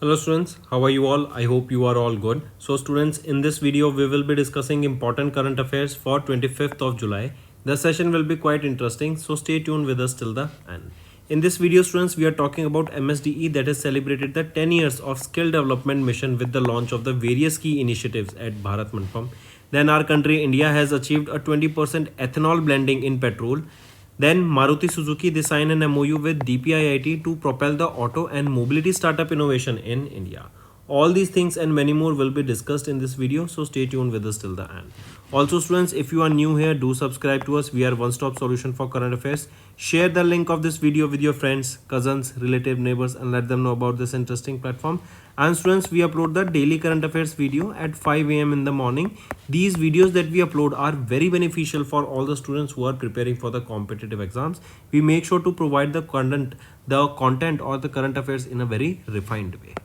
Hello students, how are you all? I hope you are all good. So students, in this video we will be discussing important current affairs for 25th of July. The session will be quite interesting, so stay tuned with us till the end. In this video students, we are talking about MSDE that has celebrated the 10 years of skill development mission with the launch of the various key initiatives at Bharat Mandapam. Then our country India has achieved a 20% ethanol blending in petrol. Then Maruti Suzuki they signed an MOU with DPIIT to propel the auto and mobility startup innovation in India. All these things and many more will be discussed in this video, so stay tuned with us till the end. Also students, if you are new here, do subscribe to us. We are one-stop solution for current affairs. Share the link of this video with your friends, cousins, relatives, neighbors and let them know about this interesting platform. And students, we upload the daily current affairs video at 5 a.m. in the morning. These videos that we upload are very beneficial for all the students who are preparing for the competitive exams. We make sure to provide the content or the current affairs in a very refined way.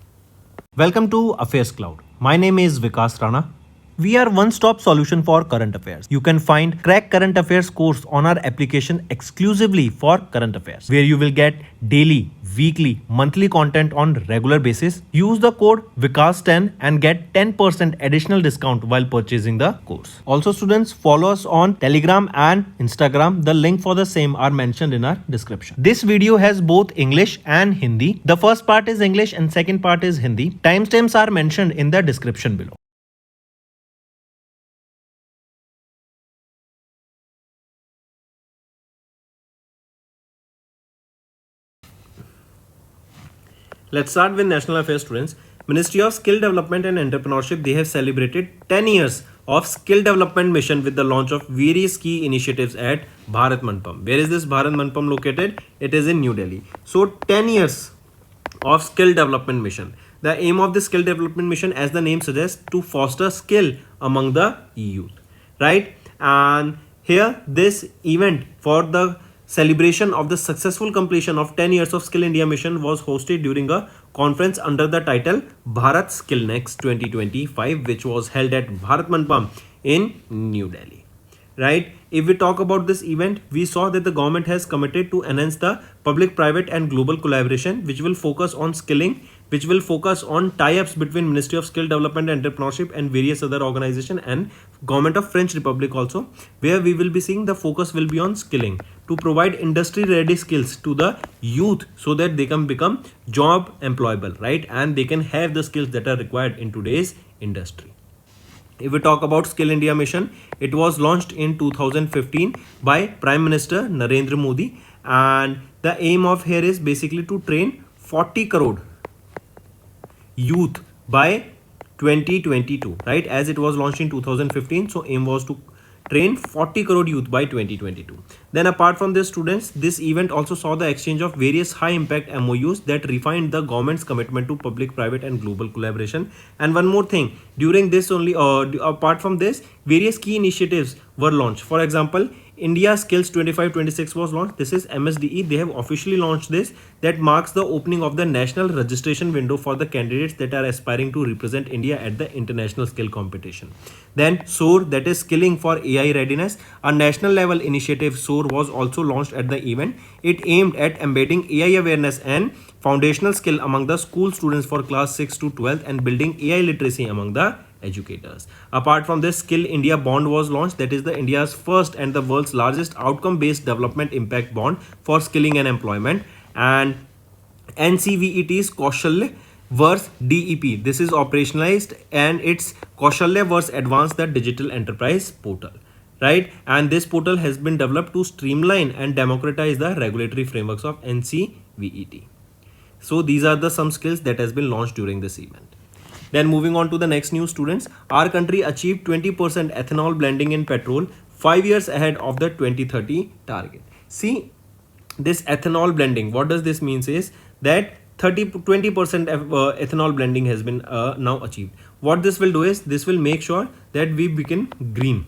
Welcome to Affairs Cloud. My name is Vikas Rana. We are one-stop solution for current affairs. You can find Crack Current Affairs course on our application exclusively for current affairs, where you will get daily, weekly, monthly content on regular basis. Use the code Vikas10 and get 10% additional discount while purchasing the course. Also students, follow us on Telegram and Instagram. The link for the same are mentioned in our description. This video has both English and Hindi. The first part is English and second part is Hindi. Timestamps are mentioned in the description below. Let's start with national affairs students. Ministry of Skill Development and Entrepreneurship, they have celebrated 10 years of skill development mission with the launch of various key initiatives at Bharat Mandapam. Where is this Bharat Mandapam located? It is in New Delhi. So 10 years of skill development mission. The aim of the skill development mission, as the name suggests, to foster skill among the youth, right? And here this event for the celebration of the successful completion of 10 years of Skill India mission was hosted during a conference under the title Bharat Skill Next 2025, which was held at Bharat Mandapam in New Delhi. Right? If we talk about this event, we saw that the government has committed to enhance the public, private and global collaboration, which will focus on skilling, which will focus on tie-ups between Ministry of Skill Development and Entrepreneurship and various other organizations and Government of French Republic also, where we will be seeing the focus will be on skilling to provide industry-ready skills to the youth so that they can become job employable, right? And they can have the skills that are required in today's industry. If we talk about Skill India Mission, it was launched in 2015 by Prime Minister Narendra Modi, and the aim of here is basically to train 40 crore youth by 2022, right? As it was launched in 2015, so aim was to train 40 crore youth by 2022. Then apart from this students, this event also saw the exchange of various high impact MOUs that refined the government's commitment to public, private and global collaboration. And one more thing, during this only apart from this, various key initiatives were launched. For example, India Skills 25-26 was launched. This is MSDE. They have officially launched this. That marks the opening of the national registration window for the candidates that are aspiring to represent India at the international skill competition. Then SOAR, that is skilling for AI readiness. A national level initiative SOAR was also launched at the event. It aimed at embedding AI awareness and foundational skill among the school students for class 6 to 12 and building AI literacy among the educators. Apart from this, Skill India Bond was launched. That is the India's first and the world's largest outcome-based development impact bond for skilling and employment. And NCVET's Kaushalya Verse DEP. This is operationalized and it's Kaushalya Verse Advanced, the digital enterprise portal. Right? And this portal has been developed to streamline and democratize the regulatory frameworks of NCVET. So these are the some skills that has been launched during this event. Then moving on to the next news students, our country achieved 20% ethanol blending in petrol 5 years ahead of the 2030 target. See, this ethanol blending, what does this mean is that 20% ethanol blending has been now achieved. What this will do is this will make sure that we become green.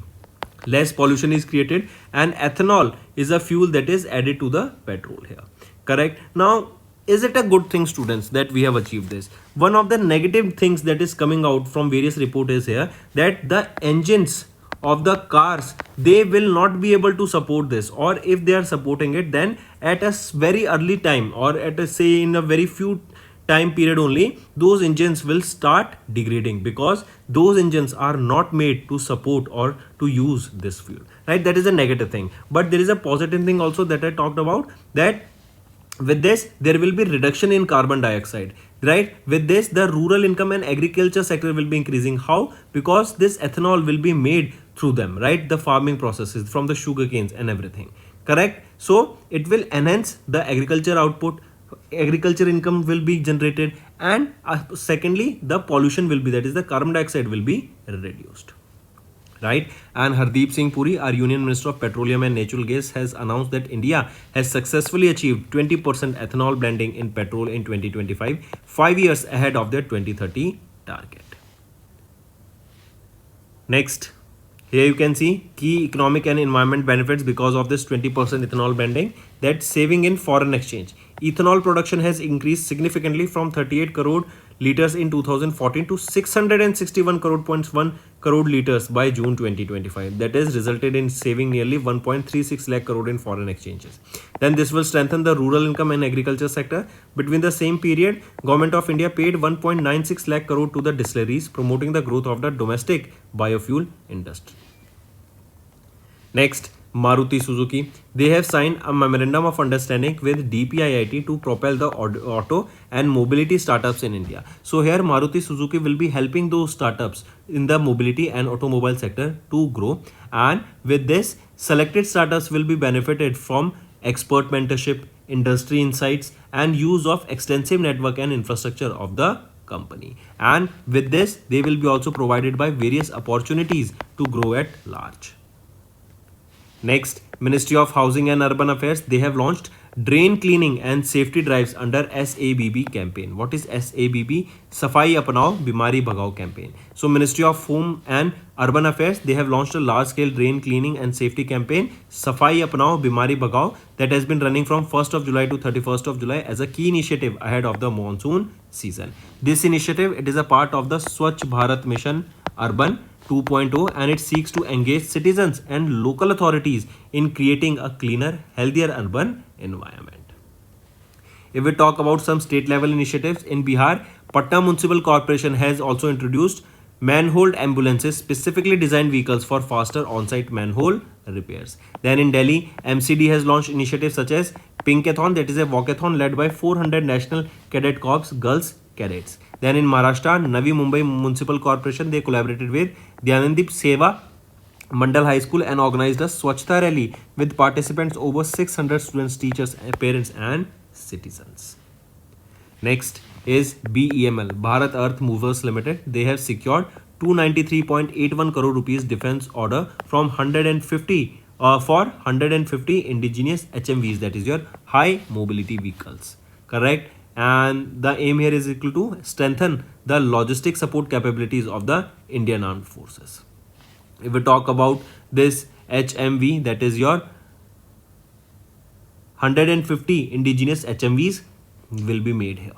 Less pollution is created and ethanol is a fuel that is added to the petrol here. Correct? Now, is it a good thing students that we have achieved this? One of the negative things that is coming out from various reports is here that the engines of the cars, they will not be able to support this, or if they are supporting it, then at a very early time or at a say in a very few time period only, those engines will start degrading because those engines are not made to support or to use this fuel, right? That is a negative thing. But there is a positive thing also that I talked about, that with this there will be reduction in carbon dioxide, right? With this the rural income and agriculture sector will be increasing. How? Because this ethanol will be made through them, right? The farming processes from the sugar canes and everything, correct? So it will enhance the agriculture output, agriculture income will be generated, and secondly the pollution will be, that is the carbon dioxide will be reduced, right? And Hardeep Singh Puri, our Union Minister of Petroleum and Natural Gas, has announced that India has successfully achieved 20% ethanol blending in petrol in 2025, 5 years ahead of their 2030 target. Next, here you can see key economic and environment benefits because of this 20% ethanol blending. That saving in foreign exchange. Ethanol production has increased significantly from 38 crore liters in 2014 to 661 crore liters by June 2025. That has resulted in saving nearly 1.36 lakh crore in foreign exchanges. Then this will strengthen the rural income and agriculture sector. Between the same period, Government of India paid 1.96 lakh crore to the distilleries, promoting the growth of the domestic biofuel industry. Next, Maruti Suzuki. They have signed a memorandum of understanding with DPIIT to propel the auto and mobility startups in India. So here Maruti Suzuki will be helping those startups in the mobility and automobile sector to grow. And with this, selected startups will be benefited from expert mentorship, industry insights, and use of extensive network and infrastructure of the company. And with this, they will be also provided by various opportunities to grow at large. Next, Ministry of Housing and Urban Affairs, they have launched drain cleaning and safety drives under SABB campaign. What is SABB? Safai Apnao Bimari Bhagao campaign. So Ministry of Home and Urban Affairs, they have launched a large scale drain cleaning and safety campaign, Safai Apnao Bimari Bhagao, that has been running from 1st of July to 31st of July as a key initiative ahead of the monsoon season. This initiative, it is a part of the Swachh Bharat Mission Urban 2.0, and it seeks to engage citizens and local authorities in creating a cleaner, healthier urban environment. If we talk about some state level initiatives in Bihar, Patna Municipal Corporation has also introduced manhole ambulances, specifically designed vehicles for faster on-site manhole repairs. Then in Delhi, MCD has launched initiatives such as Pinkathon, that is a walkathon led by 400 National Cadet Corps girls cadets. Then in Maharashtra, Navi Mumbai Municipal Corporation, they collaborated with Dhyanandeep Seva Mandal High School and organized a Swachhta rally with participants over 600 students, teachers, parents and citizens. Next is BEML, Bharat Earth Movers Limited. They have secured 293.81 crore rupees defense order from 150 for 150 indigenous HMVs, that is your high mobility vehicles, correct? And the aim here is equal to strengthen the logistic support capabilities of the Indian Armed Forces. If we talk about this HMV, that is your 150 indigenous HMVs will be made here.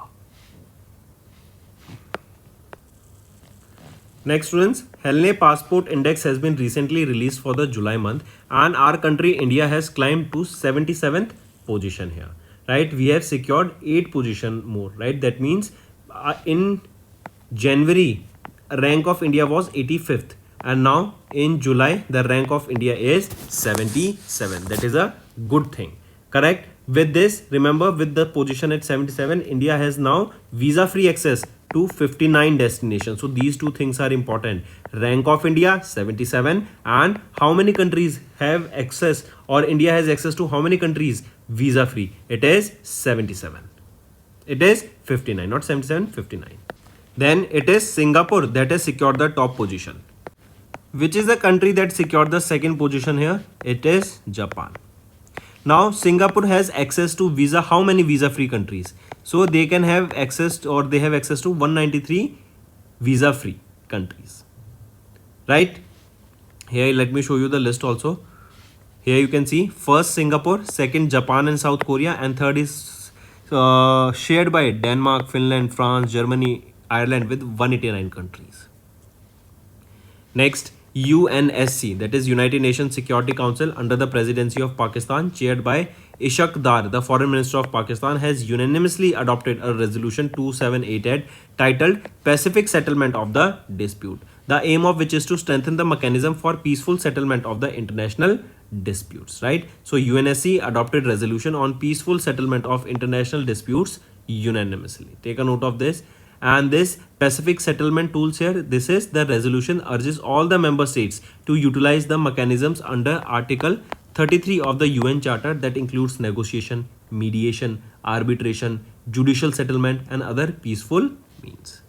Next students, Helne Passport Index has been recently released for the July month, and our country India has climbed to 77th position here. Right, we have secured 8 position more, right? That means in January rank of India was 85th, and now in July the rank of India is 77. That is a good thing, correct? With this, remember, with the position at 77, India has now visa free access to 59 destinations. So these two things are important. Rank of India 77, and how many countries have access, or India has access to how many countries visa free? It is 77. It is 59, not 77, 59. Then it is Singapore that has secured the top position. Which is the country that secured the second position here? It is Japan. Now Singapore has access to visa, how many visa free countries? So they can have access, or they have access to 193 visa free countries, right? Here let me show you the list also. Here you can see first Singapore, second Japan and South Korea, and third is shared by Denmark, Finland, France, Germany, Ireland with 189 countries. Next, UNSC, that is United Nations Security Council, under the presidency of Pakistan, chaired by Ishaq Dar, the foreign minister of Pakistan, has unanimously adopted a resolution 2788 titled Pacific Settlement of the Dispute, the aim of which is to strengthen the mechanism for peaceful settlement of the international disputes, right? So UNSC adopted resolution on peaceful settlement of international disputes unanimously. Take a note of this. And this Pacific settlement tools here, this is the resolution urges all the member states to utilize the mechanisms under Article 33 of the UN Charter that includes negotiation, mediation, arbitration, judicial settlement and other peaceful means.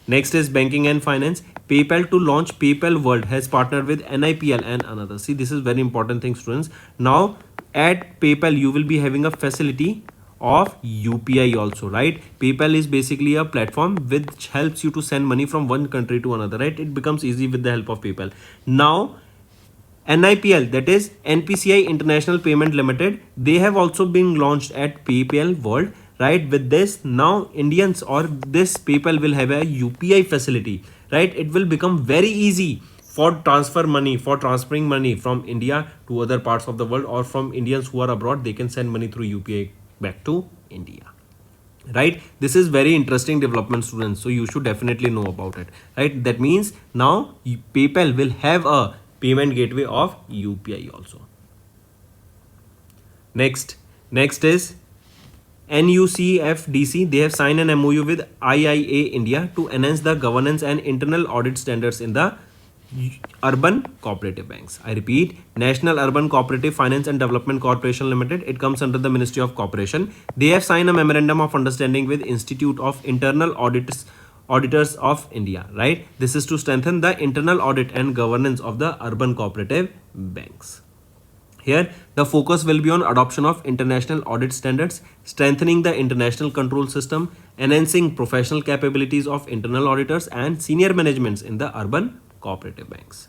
Next is banking and finance. PayPal to launch PayPal World has partnered with NIPL and another. See, this is very important thing, students. Now at PayPal you will be having a facility of UPI also, right? PayPal is basically a platform which helps you to send money from one country to another, right? It becomes easy with the help of PayPal. Now NIPL, that is NPCI International Payment Limited, they have also been launched at PayPal World, right? With this, now Indians or this PayPal will have a UPI facility, right? It will become very easy for transferring money from India to other parts of the world, or from Indians who are abroad, they can send money through UPI back to India, right? This is very interesting development, students, so you should definitely know about it, right? That means now PayPal will have a payment gateway of UPI also. Next is NUCFDC. They have signed an MOU with IIA India to enhance the governance and internal audit standards in the urban cooperative banks. I repeat, National Urban Cooperative Finance and Development Corporation Limited. It comes under the Ministry of Corporation. They have signed a memorandum of understanding with Institute of Internal Auditors of India, right? This is to strengthen the internal audit and governance of the urban cooperative banks. Here, the focus will be on adoption of international audit standards, strengthening the international control system, enhancing professional capabilities of internal auditors and senior managements in the urban cooperative banks.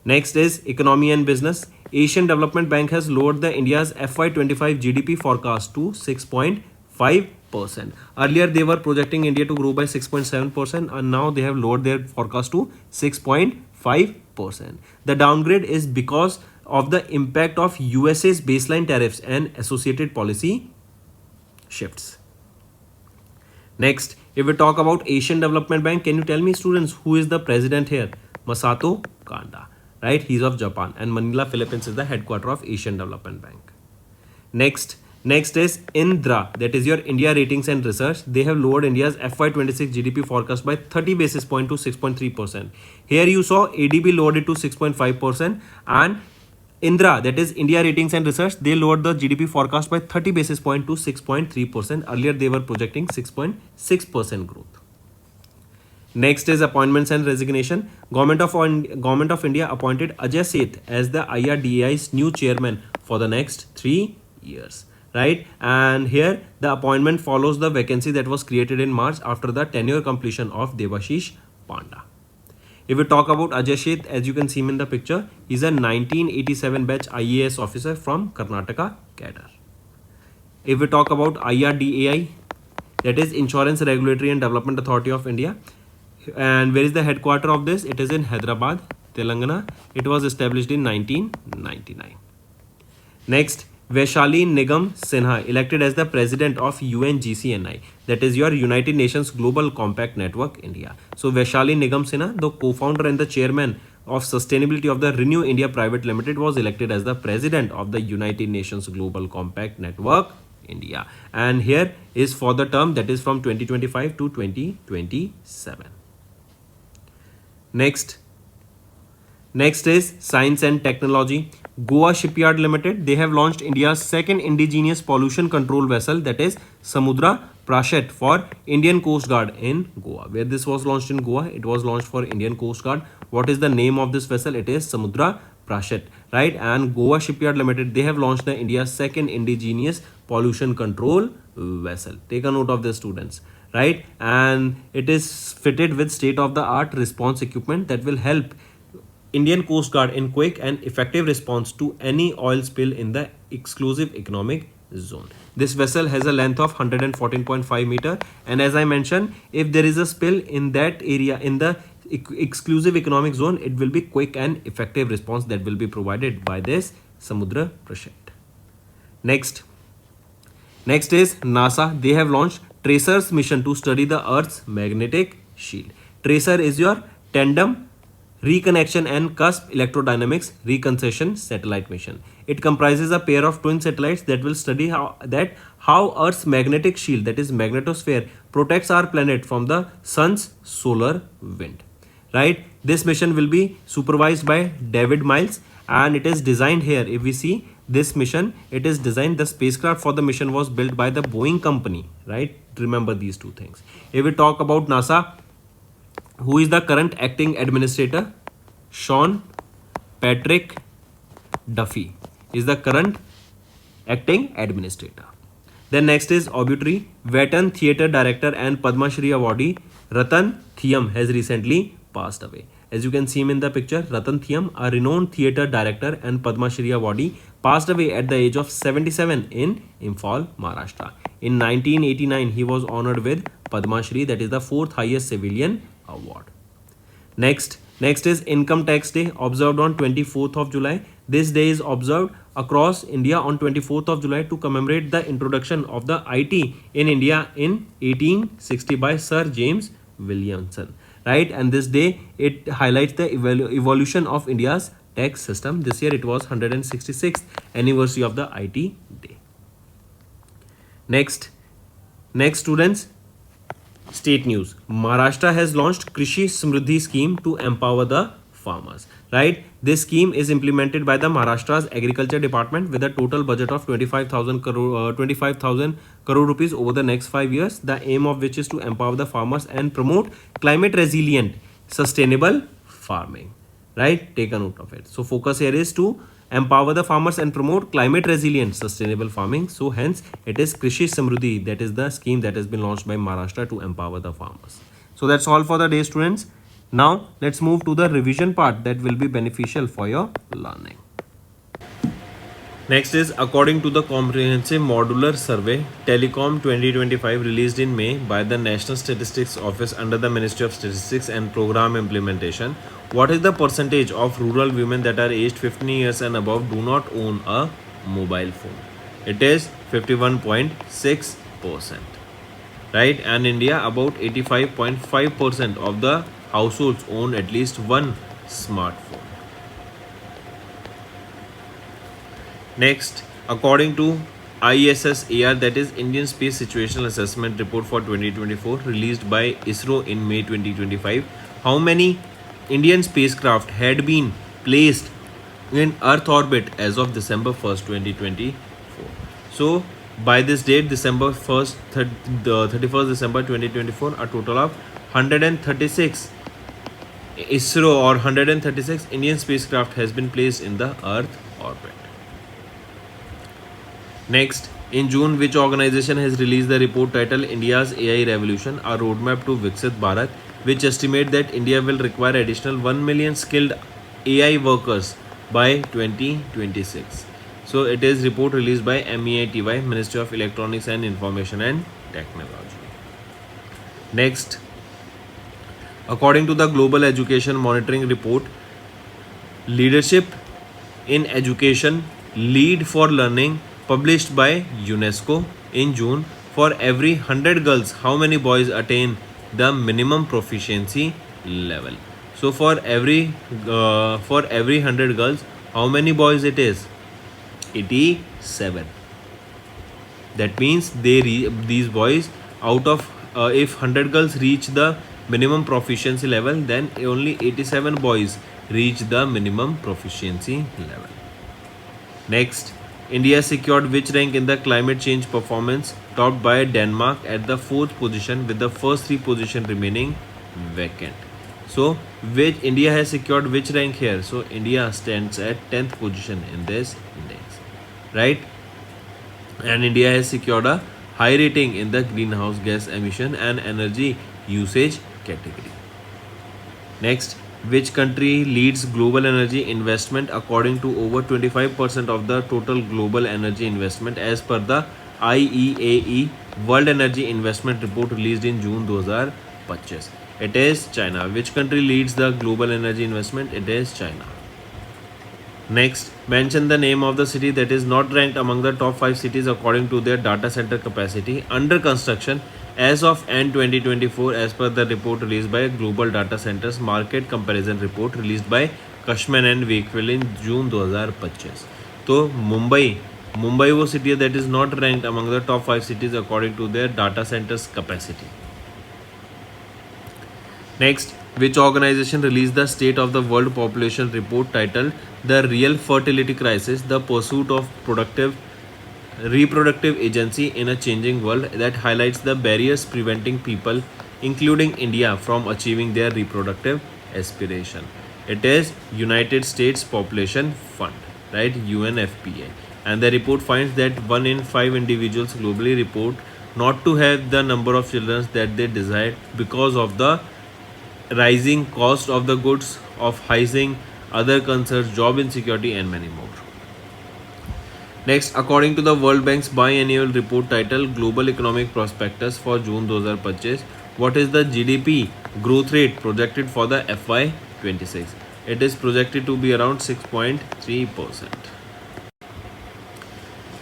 Next is economy and business. Asian Development Bank has lowered the India's FY25 GDP forecast to 6.5%. Earlier, they were projecting India to grow by 6.7%, and now they have lowered their forecast to 6.5%. The downgrade is because of the impact of USA's baseline tariffs and associated policy shifts. Next, if we talk about Asian Development Bank, can you tell me, students, who is the president here? Masato Kanda, right? He's of Japan, and Manila, Philippines is the headquarter of Asian Development Bank. Next is Indra, that is your India Ratings and Research. They have lowered India's FY26 GDP forecast by 30 basis points to 6.3%. Here you saw ADB lowered it to 6.5%, and Indra, that is India Ratings and Research, they lowered the GDP forecast by 30 basis points to 6.3%. Earlier they were projecting 6.6% growth. Next is appointments and resignation. Government of India appointed Ajay Seth as the IRDAI's new chairman for the next 3 years, right? And here the appointment follows the vacancy that was created in March after the tenure completion of Debashish Panda. If we talk about Ajay Seth, as you can see him in the picture, he's a 1987 batch IAS officer from Karnataka cadre. If we talk about IRDAI, that is Insurance Regulatory and Development Authority of India, and where is the headquarter of this? It is in Hyderabad, Telangana. It was established in 1999. Next, Vaishali Nigam Sinha, elected as the president of UNGCNI, that is your United Nations Global Compact Network India. So Vaishali Nigam Sinha, the co-founder and the chairman of sustainability of the Renew India Private Limited, was elected as the president of the United Nations Global Compact Network India. And here is for the term that is from 2025 to 2027. Next is science and technology. Goa Shipyard Limited, they have launched India's second indigenous pollution control vessel, that is Samudra Prashet, for Indian Coast Guard in Goa. Where this was launched in Goa, it was launched for Indian Coast Guard. What is the name of this vessel? It is Samudra Prashet, right? And Goa Shipyard Limited, they have launched the India's second indigenous pollution control vessel. Take a note of this, students, right? And it is fitted with state-of-the-art response equipment that will help Indian Coast Guard in quick and effective response to any oil spill in the exclusive economic zone. This vessel has a length of 114.5 meter, and as I mentioned, if there is a spill in that area, in the exclusive economic zone, it will be quick and effective response that will be provided by this Samudra Prashant. Next is NASA. They have launched TRACER's mission to study the Earth's magnetic shield. TRACER is your tandem reconnection and cusp electrodynamics reconstruction satellite mission. It comprises a pair of twin satellites that will study how Earth's magnetic shield, that is magnetosphere, protects our planet from the sun's solar wind. Right? This mission will be supervised by David Miles, and it is designed here. If we see this mission, it is designed, the spacecraft for the mission was built by the Boeing company. Right? Remember these two things. If we talk about NASA, who is the current acting administrator? Sean Patrick Duffy is the current acting administrator. Then next is obituary. Veteran theatre director and Padma Shri awardee Ratan Thiam has recently passed away. As you can see him in the picture, Ratan Thiam, a renowned theatre director and Padma Shri awardee, passed away at the age of 77 in Imphal, Maharashtra. In 1989, he was honored with Padma Shri, that is the fourth highest civilian award. Next is Income Tax Day, observed on 24th of July. This day is observed across India on 24th of July to commemorate the introduction of the IT in India in 1860 by Sir James Williamson. Right? And this day, it highlights the evolution of India's tax system. This year it was 166th anniversary of the IT day. Next students, state news. Maharashtra has launched Krishi Samriddhi scheme to empower the farmers. Right? This scheme is implemented by the Maharashtra's Agriculture Department with a total budget of 25,000 crore rupees over the next 5 years. The aim of which is to empower the farmers and promote climate resilient, sustainable farming. Right? Take a note of it. So focus here is to empower the farmers and promote climate resilient, sustainable farming. So hence it is Krishi Samriddhi, that is the scheme that has been launched by Maharashtra to empower the farmers. So that's all for the day, students. Now let's move to the revision part that will be beneficial for your learning. Next is, according to the Comprehensive Modular Survey Telecom 2025 released in May by the National Statistics Office under the Ministry of Statistics and Program Implementation, what is the percentage of rural women that are aged 15 years and above do not own a mobile phone? It is 51.6%. Right? And India, about 85.5% of the households own at least one smartphone. Next, according to ISSAR, that is Indian Space Situational Assessment Report for 2024 released by ISRO in May 2025, how many Indian spacecraft had been placed in Earth orbit as of December 1st, 2024. So, by this date, December 1st, 31st December 2024, a total of 136 ISRO or 136 Indian spacecraft has been placed in the Earth orbit. Next, in June, which organization has released the report titled India's AI Revolution, a roadmap to Viksit Bharat, which estimate that India will require additional 1 million skilled AI workers by 2026. So it is report released by MEITY, Ministry of Electronics and Information and Technology. Next, according to the Global Education Monitoring Report, Leadership in Education, Lead for Learning, published by UNESCO in June, for every 100 girls, how many boys attain the minimum proficiency level? So for every 100 girls, how many boys it is? 87. That means these boys, out of if 100 girls reach the minimum proficiency level, then only 87 boys reach the minimum proficiency level. Next, India secured which rank in the climate change performance, topped by Denmark at the 4th position with the first 3 positions remaining vacant. So, which India has secured which rank here? So, India stands at 10th position in this index, right? And India has secured a high rating in the greenhouse gas emission and energy usage category. Next, which country leads global energy investment according to over 25% of the total global energy investment as per the IEAE World Energy Investment Report released in June 2025. It is China. Which country leads the global energy investment? It is China. Next, mention the name of the city that is not ranked among the top 5 cities according to their data center capacity under construction as of end 2024 as per the report released by Global Data Centers Market Comparison Report released by Cushman and Wakefield in June 2025. तो मुंबई वो city है that is not ranked among the top 5 cities according to their data centers capacity. Next, which organization released the State of the World Population Report titled The Real Fertility Crisis, the Pursuit of Reproductive Agency in a Changing World, that highlights the barriers preventing people, including India, from achieving their reproductive aspiration. It is United States Population Fund, right? UNFPA. And the report finds that 1 in 5 individuals globally report not to have the number of children that they desire because of the rising cost of the goods, of housing, other concerns, job insecurity, and many more. Next, according to the World Bank's biannual report titled Global Economic Prospectus for June 2025, what is the GDP growth rate projected for the FY26? It is projected to be around 6.3%.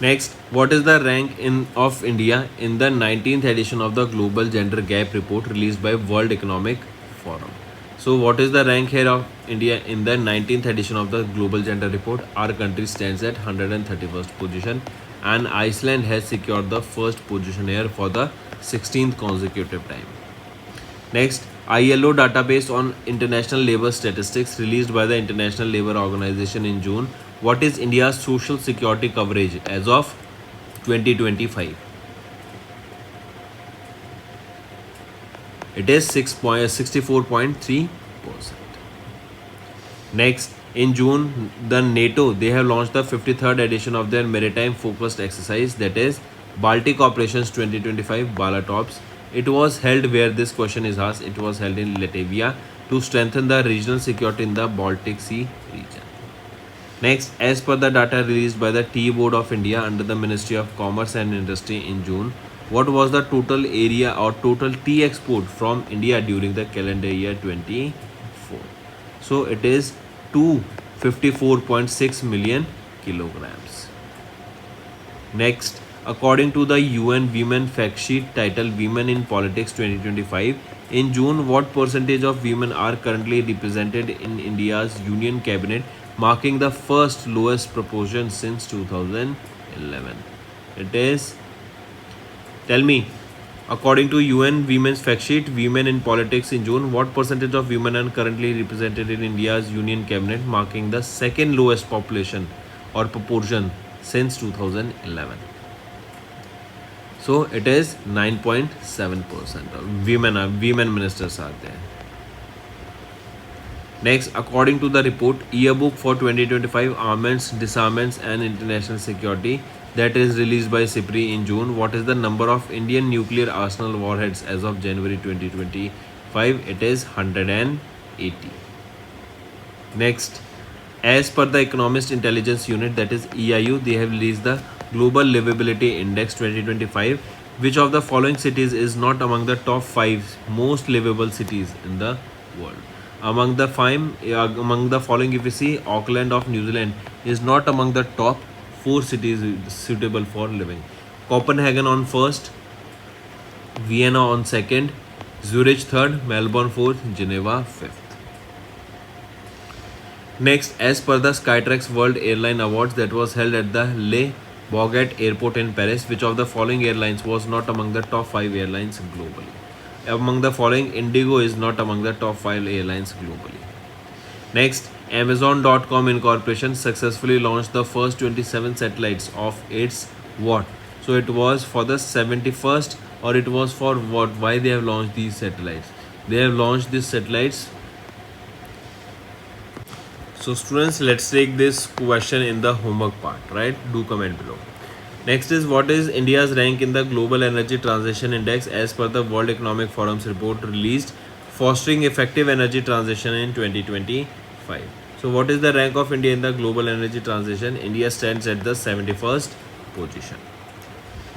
Next, what is the rank of India in the 19th edition of the Global Gender Gap Report released by World Economic Forum? So what is the rank here of India in the 19th edition of the Global Gender Report? Our country stands at 131st position and Iceland has secured the first position here for the 16th consecutive time. Next, ILO database on international labor statistics released by the International Labour Organization in June. What is India's social security coverage as of 2025? It is 64.3%. Next, in June, the NATO, they have launched the 53rd edition of their maritime focused exercise, that is Baltic Operations 2025 Balatops. It was held where this question is asked. It was held in Latvia to strengthen the regional security in the Baltic Sea region. Next, as per the data released by the Tea Board of India under the Ministry of Commerce and Industry in June, what was the total area or total tea export from India during the calendar year 24? So it is 254.6 million kilograms. Next, according to the UN Women Fact Sheet titled Women in Politics 2025, in June, what percentage of women are currently represented in India's Union Cabinet, marking the first lowest proportion since 2011? It is, tell me, according to UN Women's Fact Sheet, Women in Politics in June, what percentage of women are currently represented in India's Union Cabinet, marking the second lowest population or proportion since 2011? So it is 9.7%. Women ministers are there. Next, according to the report, Yearbook for 2025 Armaments, Disarmaments and International Security, that is released by SIPRI in June, what is the number of Indian nuclear arsenal warheads as of January 2025? It is 180. Next, as per the Economist Intelligence Unit, that is EIU, they have released the Global Livability Index 2025. Which of the following cities is not among the top 5 most livable cities in the world? Among the following, if you see, Auckland of New Zealand is not among the top 4 cities suitable for living. Copenhagen on first, Vienna on second, Zurich third, Melbourne fourth, Geneva fifth. Next, as per the Skytrax World Airline Awards that was held at the Le Bourget Airport in Paris, which of the following airlines was not among the top 5 airlines globally? Among the following, Indigo is not among the top 5 airlines globally. Next, Amazon.com Incorporation successfully launched the first 27 satellites of its what? So it was for the 71st, or it was for what? Why they have launched these satellites? They have launched these satellites. So students, let's take this question in the homework part, right? Do comment below. Next is, what is India's rank in the Global Energy Transition Index as per the World Economic Forum's report released Fostering Effective Energy Transition in 2025. So what is the rank of India in the Global Energy Transition? India stands at the 71st position.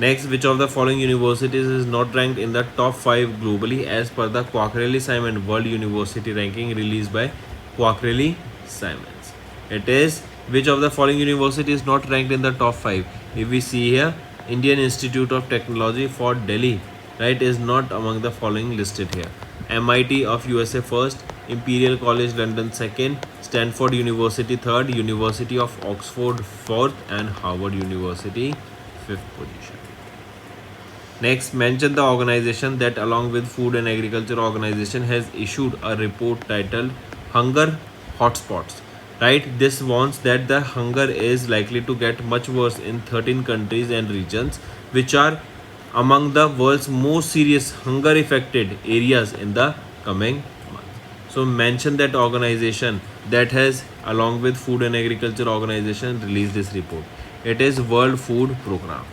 Next, which of the following universities is not ranked in the top 5 globally as per the Quackrelli-Simon World University Ranking released by Quackrelli-Simons? It is which of the following university is not ranked in the top 5? If we see here, Indian Institute of Technology for Delhi, right, is not among the following listed here. MIT of USA first, Imperial College London second, Stanford University third, University of Oxford fourth, and Harvard University fifth position. Next, mention the organization that along with Food and Agriculture Organization has issued a report titled Hunger Hotspots. Right, this warns that the hunger is likely to get much worse in 13 countries and regions, which are among the world's most serious hunger affected areas in the coming months. So mention that organization that has along with Food and Agriculture Organization released this report. It is World Food Program.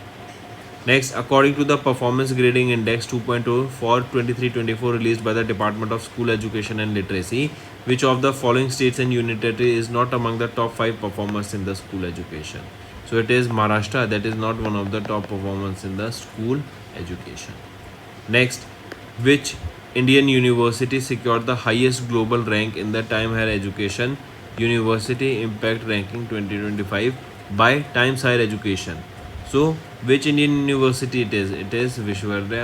Next, according to the Performance Grading Index 2.0 for 23-24 released by the Department of School Education and Literacy, which of the following states and union territory is not among the top 5 performers in the school education? So it is Maharashtra, that is not one of the top performers in the school education. Next, which Indian university secured the highest global rank in the Time Higher Education University Impact Ranking 2025 by Times Higher Education? So, which Indian university it is? It is Amrita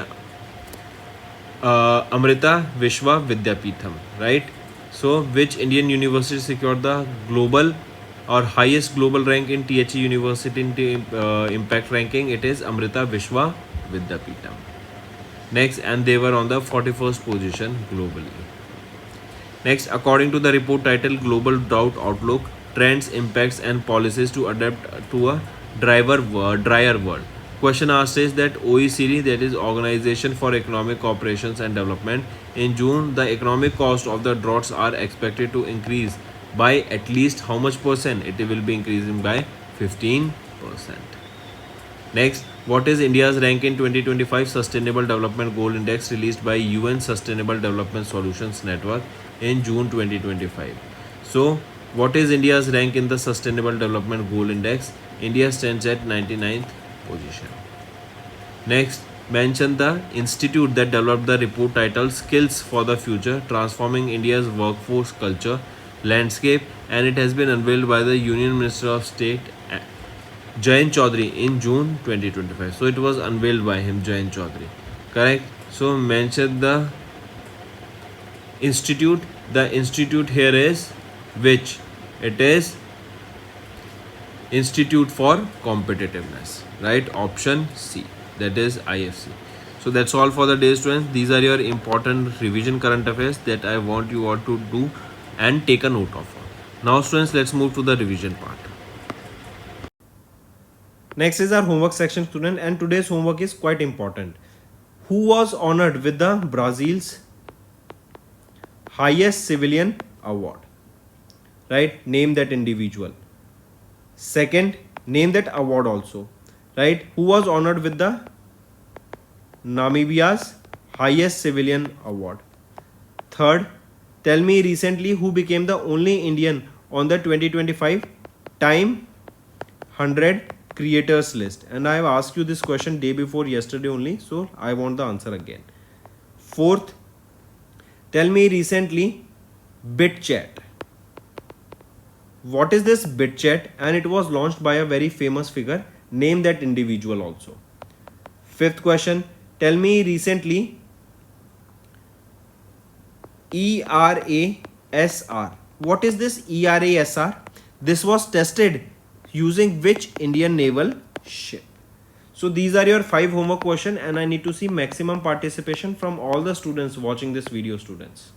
Vishwa Vidyapeetham, right? So, which Indian university secured the global or highest global rank in THE University Impact Ranking? It is Amrita Vishwa Vidyapeetham. Next, and they were on the 41st position globally. Next, according to the report titled Global Drought Outlook, Trends, Impacts and Policies to Adapt to a Drier World. Question asked is that OECD, that is Organization for Economic Cooperations and Development, in June the economic cost of the droughts are expected to increase by at least how much percent? It will be increasing by 15%. Next, what is India's rank in 2025 Sustainable Development Goal Index released by UN Sustainable Development Solutions Network in June 2025? So, what is India's rank in the Sustainable Development Goal Index? India stands at 99th position. Next, mention the institute that developed the report titled Skills for the Future, Transforming India's Workforce Culture Landscape, and it has been unveiled by the Union Minister of State Jayant Chaudhary in June 2025. So it was unveiled by him, Jayant Chaudhary. Correct? So mention the institute. The institute here is which? It is Institute for Competitiveness, right? Option C, that is IFC. So that's all for the day, students. These are your important revision current affairs that I want you all to do and take a note of. Now students, let's move to the revision part. Next is our homework section, student, and today's homework is quite important. Who was honored with the Brazil's highest civilian award? Right? Name that individual. Second, name that award also. Right? Who was honored with the Namibia's highest civilian award? Third, tell me recently who became the only Indian on the 2025 Time 100 creators list. And I have asked you this question day before yesterday only, so I want the answer again. Fourth, tell me recently BitChat. What is this BitChat? And it was launched by a very famous figure. Name that individual also. Fifth question, tell me recently ERASR. What is this ERASR? This was tested using which Indian naval ship? So these are your 5 homework questions, and I need to see maximum participation from all the students watching this video, students.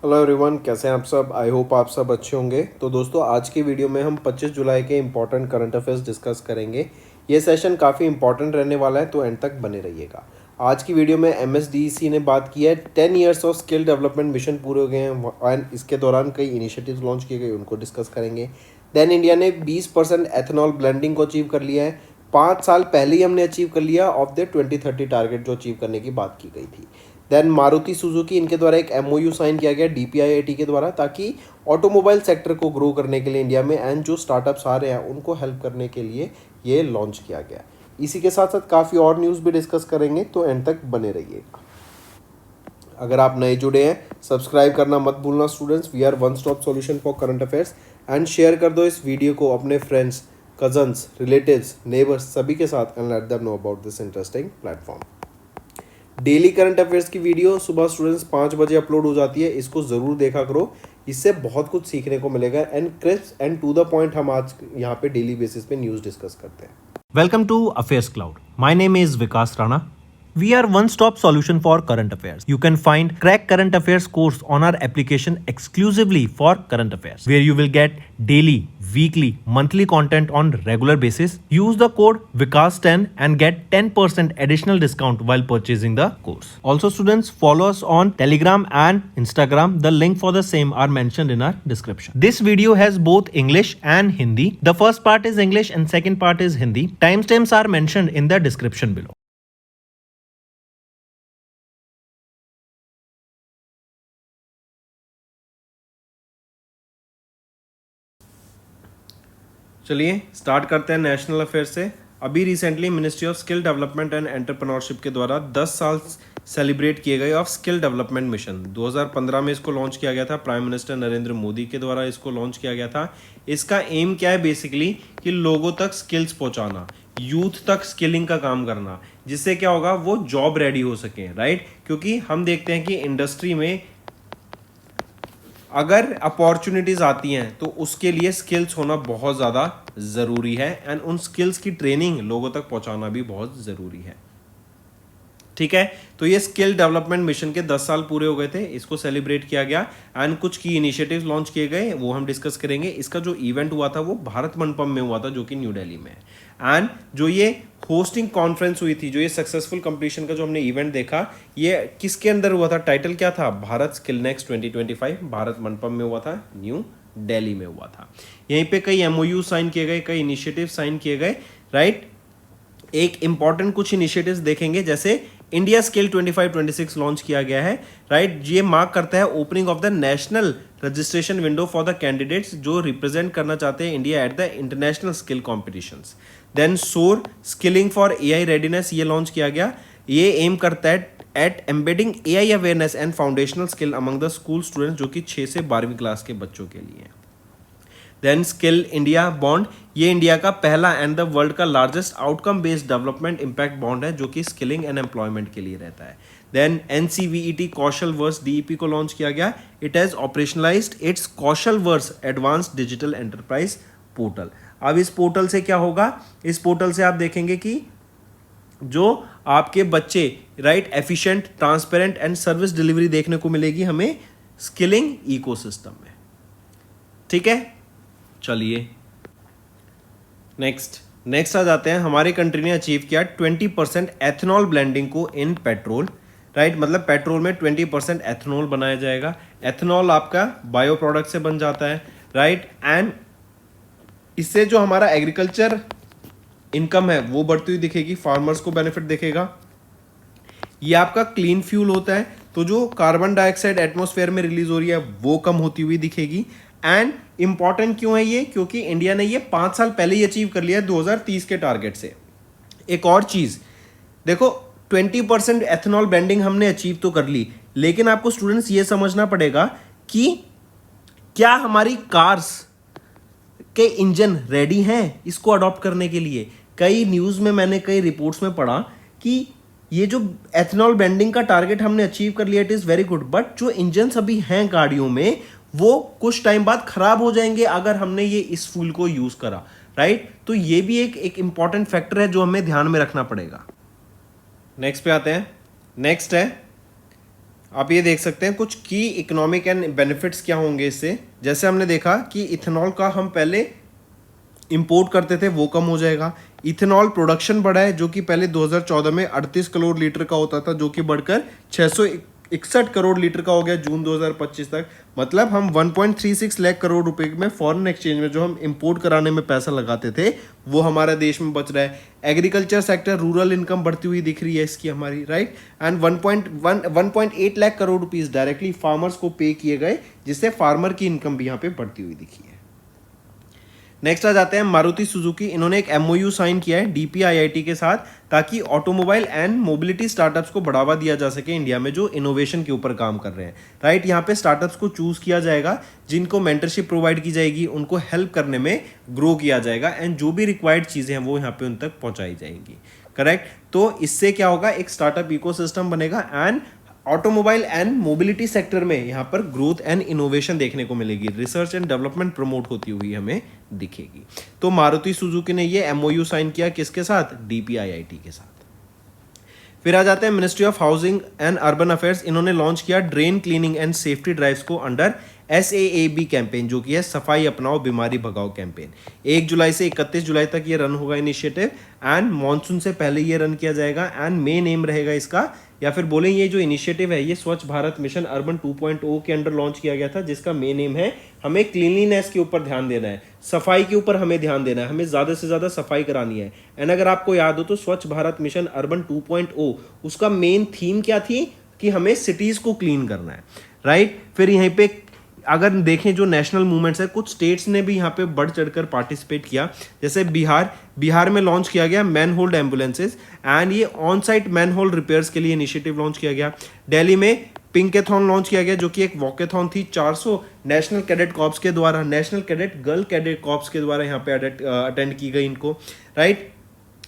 Hello everyone, कैसे हैं आप सब? I hope आप सब अच्छे होंगे। तो दोस्तों, आज की वीडियो में हम 25 जुलाई के इंपॉर्टेंट करंट अफेयर्स डिस्कस करेंगे। ये सेशन काफ़ी इंपॉर्टेंट रहने वाला है, तो एंड तक बने रहिएगा। आज की वीडियो में MSDEC ने बात की है 10 years of skill development mission पूरे हो गए हैं एंड इसके दौरान कई इनिशिएटिव्स लॉन्च किए गए, उनको डिस्कस करेंगे। देन इंडिया ने 20% एथेनॉल ब्लेंडिंग को अचीव कर लिया है। 5 साल पहले ही हमने अचीव कर लिया ऑफ द 2030 टारगेट जो अचीव करने की बात की गई थी। देन मारुति सुजुकी, इनके द्वारा एक MOU साइन किया गया DPIIT के द्वारा, ताकि ऑटोमोबाइल सेक्टर को ग्रो करने के लिए इंडिया में एंड जो स्टार्टअप्स आ रहे हैं उनको हेल्प करने के लिए ये लॉन्च किया गया। इसी के साथ साथ काफ़ी और न्यूज़ भी डिस्कस करेंगे, तो एंड तक बने रहिएगा। अगर आप नए जुड़े हैं, सब्सक्राइब करना मत भूलना students. We are one stop solution for current affairs. And share कर दो इस वीडियो को अपने फ्रेंड्स, कजन्स, रिलेटिव्स, नेबर्स सभी के साथ and let them know about this interesting platform. Daily current affairs की वीडियो सुबह स्टूडेंट्स 5 बजे अपलोड हो जाती है, इसको ज़रूर देखा करो, इससे बहुत कुछ सीखने को मिलेगा। And crisp and to the point हम आज यहाँ पे डेली बेसिस पे न्यूज़ डिस्कस करते हैं। Welcome to Affairs Cloud. My name is Vikas Rana. We are one-stop solution for current affairs. You can find Crack Current Affairs course on our application exclusively for current affairs, where you will get daily, weekly, monthly content on regular basis. Use the code VIKAS10 and get 10% additional discount while purchasing the course. Also, students, follow us on Telegram and Instagram. The link for the same are mentioned in our description. This video has both English and Hindi. The first part is English and second part is Hindi. Timestamps are mentioned in the description below. चलिए start करते हैं national affair से। अभी recently ministry of skill development and entrepreneurship के द्वारा 10 साल celebrate किए गए ऑफ स्किल डेवलपमेंट मिशन। 2015 में इसको लॉन्च किया गया था, प्राइम मिनिस्टर नरेंद्र मोदी के द्वारा इसको लॉन्च किया गया था। इसका एम क्या है बेसिकली कि लोगों तक स्किल्स पहुंचाना, यूथ तक स्किलिंग का काम करना, जिससे क्या होगा वो जॉब रेडी हो सके, राइट। क्योंकि हम देखते हैं कि इंडस्ट्री में अगर अपॉर्चुनिटीज आती हैं तो उसके लिए स्किल्स होना बहुत ज़्यादा ज़रूरी है एंड उन स्किल्स की ट्रेनिंग लोगों तक पहुंचाना भी बहुत ज़रूरी है, ठीक है। तो ये स्किल डेवलपमेंट मिशन के 10 साल पूरे हो गए थे, इसको सेलिब्रेट किया गया एंड कुछ की इनिशिएटिव्स लॉन्च किए गए, वो हम डिस्कस करेंगे। इसका जो इवेंट हुआ था वो भारत मंडपम में हुआ था, जो कि न्यू दिल्ली में है। एंड जो ये होस्टिंग कॉन्फ्रेंस हुई थी, जो ये सक्सेसफुल कंप्लीशन का जो हमने इवेंट देखा, ये किसके अंदर हुआ था, टाइटल क्या था, भारत स्किल नेक्स्ट 2025, भारत मंडपम में हुआ था, न्यू दिल्ली में हुआ था। यहीं पे कई MOU साइन किए गए, कई इनिशिएटिव साइन किए गए, राइट। एक इंपॉर्टेंट कुछ इनिशिएटिव्स देखेंगे, जैसे इंडिया स्किल 25-26 लॉन्च किया गया है, राइट। ये मार्क करता है opening of the national registration window for the candidates जो रिप्रेजेंट करना चाहते हैं India at the international skill competitions. Then SOAR skilling for AI readiness, ये लॉन्च किया गया। ये एम करता है at embedding AI awareness and foundational skill among the school students, जो कि 6 से 12वीं क्लास के बच्चों के लिए है। देन स्किल इंडिया बॉन्ड, ये इंडिया का पहला एंड द वर्ल्ड का largest outcome based development impact bond है, जो कि स्किलिंग एंड एम्प्लॉयमेंट के लिए रहता है। Then NCVET Kaushal verse DEP को लॉन्च किया गया। It has operationalized its Kaushal verse advance digital enterprise portal. अब इस पोर्टल से क्या होगा, इस पोर्टल से आप देखेंगे कि जो आपके बच्चे, right, efficient, transparent and service delivery देखने को मिलेगी हमें स्किलिंग इकोसिस्टम में, ठीक है। चलिए नेक्स्ट आ जाते हैं। हमारी कंट्री ने अचीव किया 20% एथेनॉल ब्लेंडिंग को इन पेट्रोल, राइट। मतलब पेट्रोल में 20% एथेनॉल बनाया जाएगा। एथेनॉल आपका बायो प्रोडक्ट से बन जाता है, राइट। एंड इससे जो हमारा एग्रीकल्चर इनकम है वो बढ़ती हुई दिखेगी, फार्मर्स को बेनिफिट दिखेगा। ये आपका क्लीन फ्यूल होता है, तो जो कार्बन डाइऑक्साइड एटमॉस्फेयर में रिलीज हो रही है वो कम होती हुई दिखेगी। एंड इंपॉर्टेंट क्यों है ये, क्योंकि इंडिया ने ये 5 साल पहले ही अचीव कर लिया है 2030 के टारगेट से। एक और चीज देखो, 20% एथेनॉल ब्लेंडिंग हमने अचीव तो कर ली, लेकिन आपको स्टूडेंट्स ये समझना पड़ेगा कि क्या हमारी कार्स के इंजन रेडी हैं इसको अडॉप्ट करने के लिए। कई न्यूज़ में मैंने कई रिपोर्ट्स में पढ़ा कि ये जो एथेनॉल ब्लेंडिंग का टारगेट हमने अचीव कर लिया, it is very good, but जो इंजन्स अभी हैं गाड़ियों में वो कुछ टाइम बाद खराब हो जाएंगे अगर हमने ये इस फ्यूल को यूज़ करा, राइट। तो ये भी एक इंपॉर्टेंट फैक्टर है जो हमें ध्यान में रखना पड़ेगा। नेक्स्ट पे आते हैं। नेक्स्ट है, आप ये देख सकते हैं कुछ की इकोनॉमिक एंड बेनिफिट्स क्या होंगे इससे। जैसे हमने देखा कि इथेनॉल का हम पहले इंपोर्ट करते थे वो कम हो जाएगा। इथेनॉल प्रोडक्शन बढ़ा है, जो कि पहले 2014 में 38 करोड़ लीटर का होता था, जो कि बढ़कर 661 करोड़ लीटर का हो गया जून 2025 तक। मतलब हम 1.36 लाख करोड़ रुपए में फॉरेन एक्सचेंज में जो हम इंपोर्ट कराने में पैसा लगाते थे वो हमारे देश में बच रहा है। एग्रीकल्चर सेक्टर, रूरल इनकम बढ़ती हुई दिख रही है इसकी हमारी, right. And 1.8 lakh crore rupees directly farmers को पे किए गए, जिससे फार्मर की इनकम भी यहाँ पे बढ़ती हुई दिखी है। नेक्स्ट आ जाते हैं मारुति सुजुकी। इन्होंने एक एमओयू साइन किया है डीपीआईआईटी के साथ ताकि ऑटोमोबाइल एंड मोबिलिटी स्टार्टअप्स को बढ़ावा दिया जा सके इंडिया में जो इनोवेशन के ऊपर काम कर रहे हैं। राइट, यहाँ पे स्टार्टअप्स को चूज किया जाएगा जिनको मेंटरशिप प्रोवाइड की जाएगी, उनको हेल्प करने में ग्रो किया जाएगा एंड जो भी रिक्वायर्ड चीजें हैं वो यहाँ पे उन तक पहुंचाई जाएंगी। करेक्ट, तो इससे क्या होगा, एक स्टार्टअप इकोसिस्टम बनेगा and automobile and mobility sector में यहाँ पर ग्रोथ एंड इनोवेशन देखने को मिलेगी, रिसर्च एंड डेवलपमेंट प्रमोट होती हुई हमें दिखेगी। तो मारुति सुजुकी ने ये एमओयू साइन किया किसके साथ, डीपीआईआईटी के साथ। फिर आ जाते हैं ministry of housing and urban affairs. इन्होंने लॉन्च किया drain cleaning and safety drives को अंडर SAAB कैंपेन, जो कि है सफाई अपनाओ बीमारी भगाओ कैंपेन। 1 जुलाई से 31 जुलाई तक ये रन होगा इनिशिएटिव एंड मॉनसून से पहले ये रन किया जाएगा एंड मेन एम रहेगा इसका, या फिर बोले ये जो इनिशिएटिव है ये स्वच्छ भारत मिशन अर्बन 2.0 के अंडर लॉन्च किया गया था, जिसका मेन एम है हमें क्लीनलीनेस के ऊपर ध्यान देना है, सफाई के ऊपर हमें ध्यान देना है, हमें ज्यादा से ज्यादा सफाई करानी है। एंड अगर आपको याद हो तो स्वच्छ भारत मिशन अर्बन 2.0 उसका मेन थीम क्या थी कि हमें सिटीज को क्लीन करना है। राइट, फिर यहीं पे अगर देखें जो नेशनल मूवमेंट्स है, कुछ स्टेट्स ने भी यहाँ पे बढ़ चढ़कर पार्टिसिपेट किया, जैसे बिहार में लॉन्च किया गया मैन होल्ड एम्बुलेंसेज एंड ये on site man hold repairs के लिए इनिशिएटिव लॉन्च किया गया। दिल्ली में पिंकेथॉन लॉन्च किया गया जो कि एक वॉकेथॉन थी, 400 नेशनल कैडेट कॉर्प्स के द्वारा, national cadet girl cadet corps के द्वारा यहाँ पे अटेंड की गई इनको। राइट,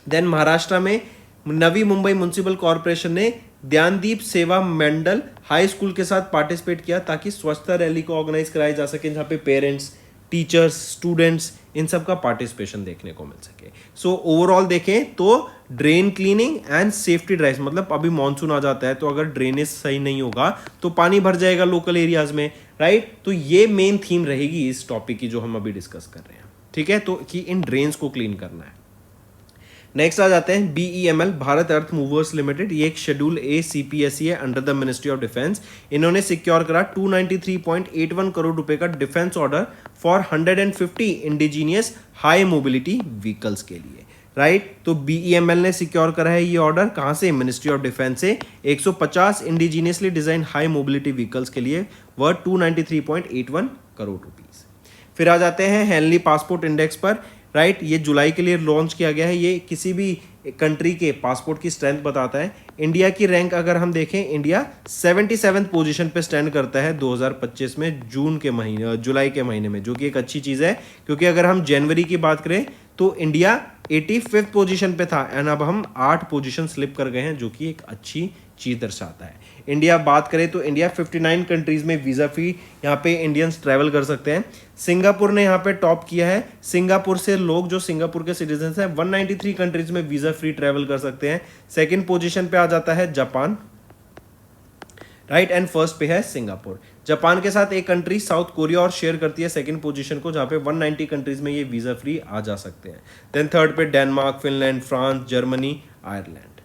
देन महाराष्ट्र में नवी मुंबई म्युनिसिपल कॉर्पोरेशन ने ध्यानदीप सेवा मंडल हाई स्कूल के साथ पार्टिसिपेट किया ताकि स्वच्छता रैली को ऑर्गेनाइज कराई जा सके, जहाँ पे पेरेंट्स, टीचर्स, स्टूडेंट्स इन सब का पार्टिसिपेशन देखने को मिल सके। सो ओवरऑल देखें तो drain cleaning and safety drives, मतलब अभी मानसून आ जाता है तो अगर ड्रेनेज सही नहीं होगा तो पानी भर जाएगा लोकल एरियाज में। राइट, तो ये मेन थीम रहेगी इस टॉपिक की जो हम अभी डिस्कस कर रहे हैं। ठीक है, तो कि इन ड्रेन्स को क्लीन करना है। नेक्स्ट आ जाते हैं BEML, भारत अर्थ मूवर्स लिमिटेड। ये एक शेड्यूल A CPSE है under the ministry of defence. इन्होंने सिक्योर करा 293.81 करोड़ रुपए का defence order for 150 indigenous high mobility vehicles के लिए। राइट, तो BEML ने सिक्योर करा है ये ऑर्डर कहां से, मिनिस्ट्री ऑफ डिफेंस से, 150 indigenously design high mobility vehicles के लिए वर्थ 293.81 करोड़ रुपीस। फिर आ जाते हैं हेनली पासपोर्ट इंडेक्स पर। राइट, ये जुलाई के लिए लॉन्च किया गया है। ये किसी भी कंट्री के पासपोर्ट की स्ट्रेंथ बताता है। इंडिया की रैंक अगर हम देखें, इंडिया 77th पोजीशन पे स्टैंड करता है 2025 में जुलाई के महीने में, जो कि एक अच्छी चीज़ है क्योंकि अगर हम जनवरी की बात करें तो इंडिया 85th पोजीशन पे था एंड अब हम 8 पोजीशन स्लिप कर गए हैं, जो कि एक अच्छी चीज दर्शाता है। इंडिया बात करें तो इंडिया 59 कंट्रीज में वीजा फ्री यहाँ पे इंडियंस ट्रैवल कर सकते हैं। सिंगापुर ने यहाँ पे टॉप किया है। सिंगापुर से लोग जो सिंगापुर के सिटीजन हैं 193 कंट्रीज में वीजा फ्री ट्रैवल कर सकते हैं। सेकंड पोजीशन पे आ जाता है जापान। राइट, एंड फर्स्ट पे है सिंगापुर। जापान के साथ एक कंट्री साउथ कोरिया और शेयर करती है सेकंड पोजीशन को, जहां पे 190 कंट्रीज में ये वीजा फ्री आ जा सकते हैं। देन थर्ड पे Denmark, Finland, France, Germany, Ireland.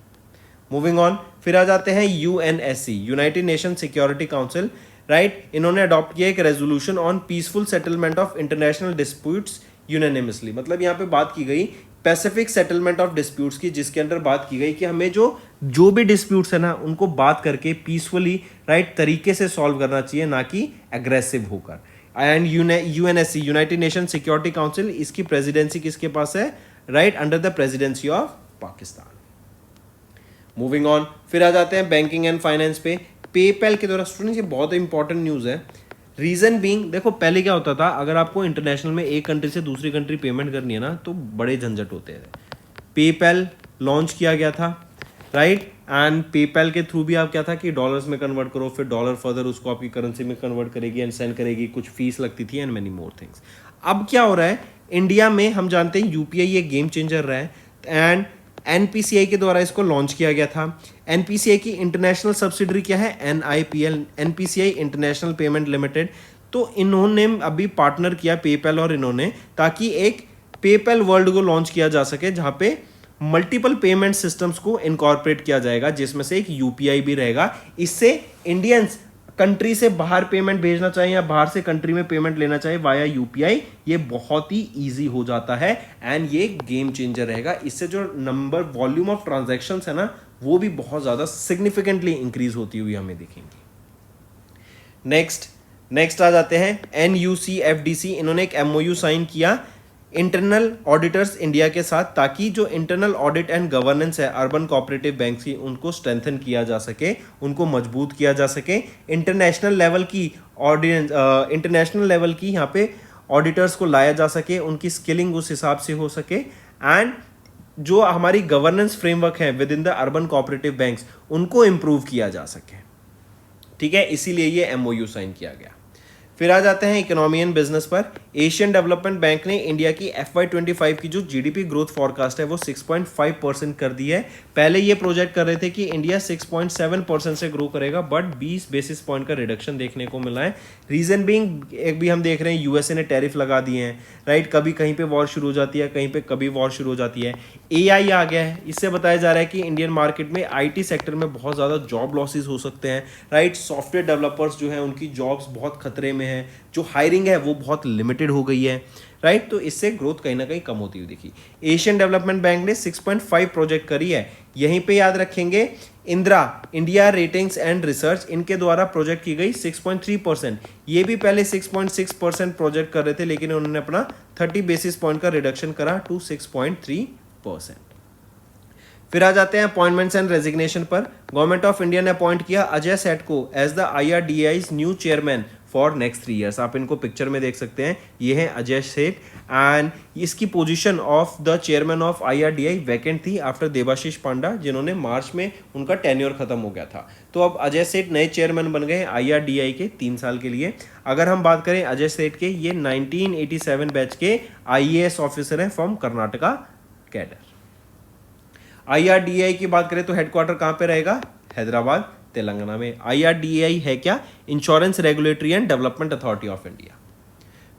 Moving on, फिर आ जाते हैं UNSC, United nation security council. Right, इन्होंने अडॉप्ट किया एक resolution on peaceful settlement of international disputes unanimously. मतलब यहाँ पे बात की गई पैसिफिक सेटलमेंट ऑफ डिस्प्यूट्स की, जिसके अंदर बात की गई कि हमें जो भी डिस्प्यूट्स है ना उनको बात करके पीसफुली राइट तरीके से सॉल्व करना चाहिए, ना कि एग्रेसिव होकर। And UNSC, United nation security council, इसकी प्रेसिडेंसी किसके पास है? Right, under the presidency of Pakistan. Moving on, फिर आ जाते हैं बैंकिंग एंड फाइनेंस पे। पेपैल के द्वारा स्टूडेंट्स, ये बहुत इंपॉर्टेंट न्यूज़ है। रीजन बीइंग, देखो पहले क्या होता था, अगर आपको इंटरनेशनल में एक कंट्री से दूसरी कंट्री पेमेंट करनी है ना तो बड़े झंझट होते थे। पेपैल लॉन्च किया गया था। राइट, एंड पेपैल के थ्रू भी आप क्या था कि डॉलर्स में कन्वर्ट करो, फिर डॉलर फर्दर उसको आपकी करेंसी में कन्वर्ट करेगी एंड सेंड करेगी, कुछ फीस लगती थी एंड मेनी मोर थिंग्स। अब क्या हो रहा है इंडिया में, हम जानते हैं UPI एक गेम चेंजर रहा है एंड NPCI के द्वारा इसको लॉन्च किया गया था। NPCI की इंटरनेशनल सब्सिडरी क्या है? NIPL, NPCI international payment limited. तो इन्होंने अभी पार्टनर किया पेपैल और इन्होंने, ताकि एक पेपैल वर्ल्ड को लॉन्च किया जा सके जहां पे मल्टीपल पेमेंट सिस्टम्स को इनकॉर्पोरेट किया जाएगा, जिसमें से एक UPI भी रहेगा। इससे इंडियंस कंट्री से बाहर पेमेंट भेजना चाहे या बाहर से कंट्री में पेमेंट लेना चाहे वाया UPI, ये बहुत ही इजी हो जाता है एंड ये गेम चेंजर रहेगा। इससे जो वॉल्यूम ऑफ ट्रांजैक्शंस है ना वो भी बहुत ज्यादा सिग्निफिकेंटली इंक्रीज होती हुई हमें दिखेंगी। नेक्स्ट आ जाते हैं NUCFDC। इन्होंने एक MOU साइन किया इंटरनल ऑडिटर्स इंडिया के साथ, ताकि जो इंटरनल ऑडिट एंड गवर्नेंस है अर्बन कोऑपरेटिव बैंक की, उनको स्ट्रेंथन किया जा सके, उनको मजबूत किया जा सके। इंटरनेशनल लेवल की ऑडियंस, इंटरनेशनल लेवल की यहाँ पे ऑडिटर्स को लाया जा सके, उनकी स्किलिंग उस हिसाब से हो सके, एंड जो हमारी गवर्नेंस फ्रेमवर्क है with in the urban cooperative banks, उनको इंप्रूव किया जा सके। ठीक है, इसीलिए ये एमओयू साइन किया गया। फिर आ जाते हैं इकोनॉमी एंड बिजनेस पर। एशियन डेवलपमेंट बैंक ने इंडिया की FY25 की जो जीडीपी ग्रोथ फॉरकास्ट है वो 6.5% कर दी है। पहले ये प्रोजेक्ट कर रहे थे कि इंडिया 6.7% से ग्रो करेगा, बट 20 बेसिस पॉइंट का रिडक्शन देखने को मिला है। रीजन बीइंग, एक भी हम देख रहे हैं यूएसए ने टैरिफ लगा दिए हैं, राइट। कभी कहीं पे वॉर शुरू हो जाती है, कहीं पे कभी वॉर शुरू हो जाती है। AI आ गया है, इससे बताया जा रहा है कि इंडियन मार्केट में IT सेक्टर में बहुत ज़्यादा जॉब लॉसेस हो सकते हैं, राइट। सॉफ्टवेयर डेवलपर्स जो हैं उनकी जॉब्स बहुत खतरे में है, जो हायरिंग है वो बहुत लिमिटेड हो गई है, राइट। तो इससे ग्रोथ कहीं ना कहीं कम होती हुई दिखी। एशियन डेवलपमेंट बैंक ने 6.5 प्रोजेक्ट करी है। यहीं पे याद रखेंगे Indira India ratings and research, इनके द्वारा प्रोजेक्ट की गई 6.3%। ये भी पहले 6.6% प्रोजेक्ट कर रहे थे, लेकिन उन्होंने अपना 30 बेसिस पॉइंट का रिडक्शन करा टू 6.3%। फिर आ जाते हैं अपॉइंटमेंट्स एंड रेजिग्नेशन पर। गवर्नमेंट ऑफ इंडिया ने अपॉइंट किया अजय सेठ को as the IRDAI's new chairman for next 3 years। आप इनको पिक्चर में देख सकते हैं, ये है अजय सेठ, एंड इसकी position of the chairman of IRDAI vacant थी आफ्टर देवाशीष पांडा, जिन्होंने मार्च में उनका टेन्योर खत्म हो गया था। तो अब अजय सेठ नए चेयरमैन बन गए IRDAI के 3 साल के लिए। अगर हम बात करें अजय सेठ के, ये 1987 बैच के IAS ऑफिसर हैं फ्रॉम कर्नाटका कैडर। IRDAI की बात करें तो हेडक्वार्टर कहां पे रहेगा? हैदराबाद, तेलंगाना में। IRDAI है क्या? Insurance regulatory and development authority of India.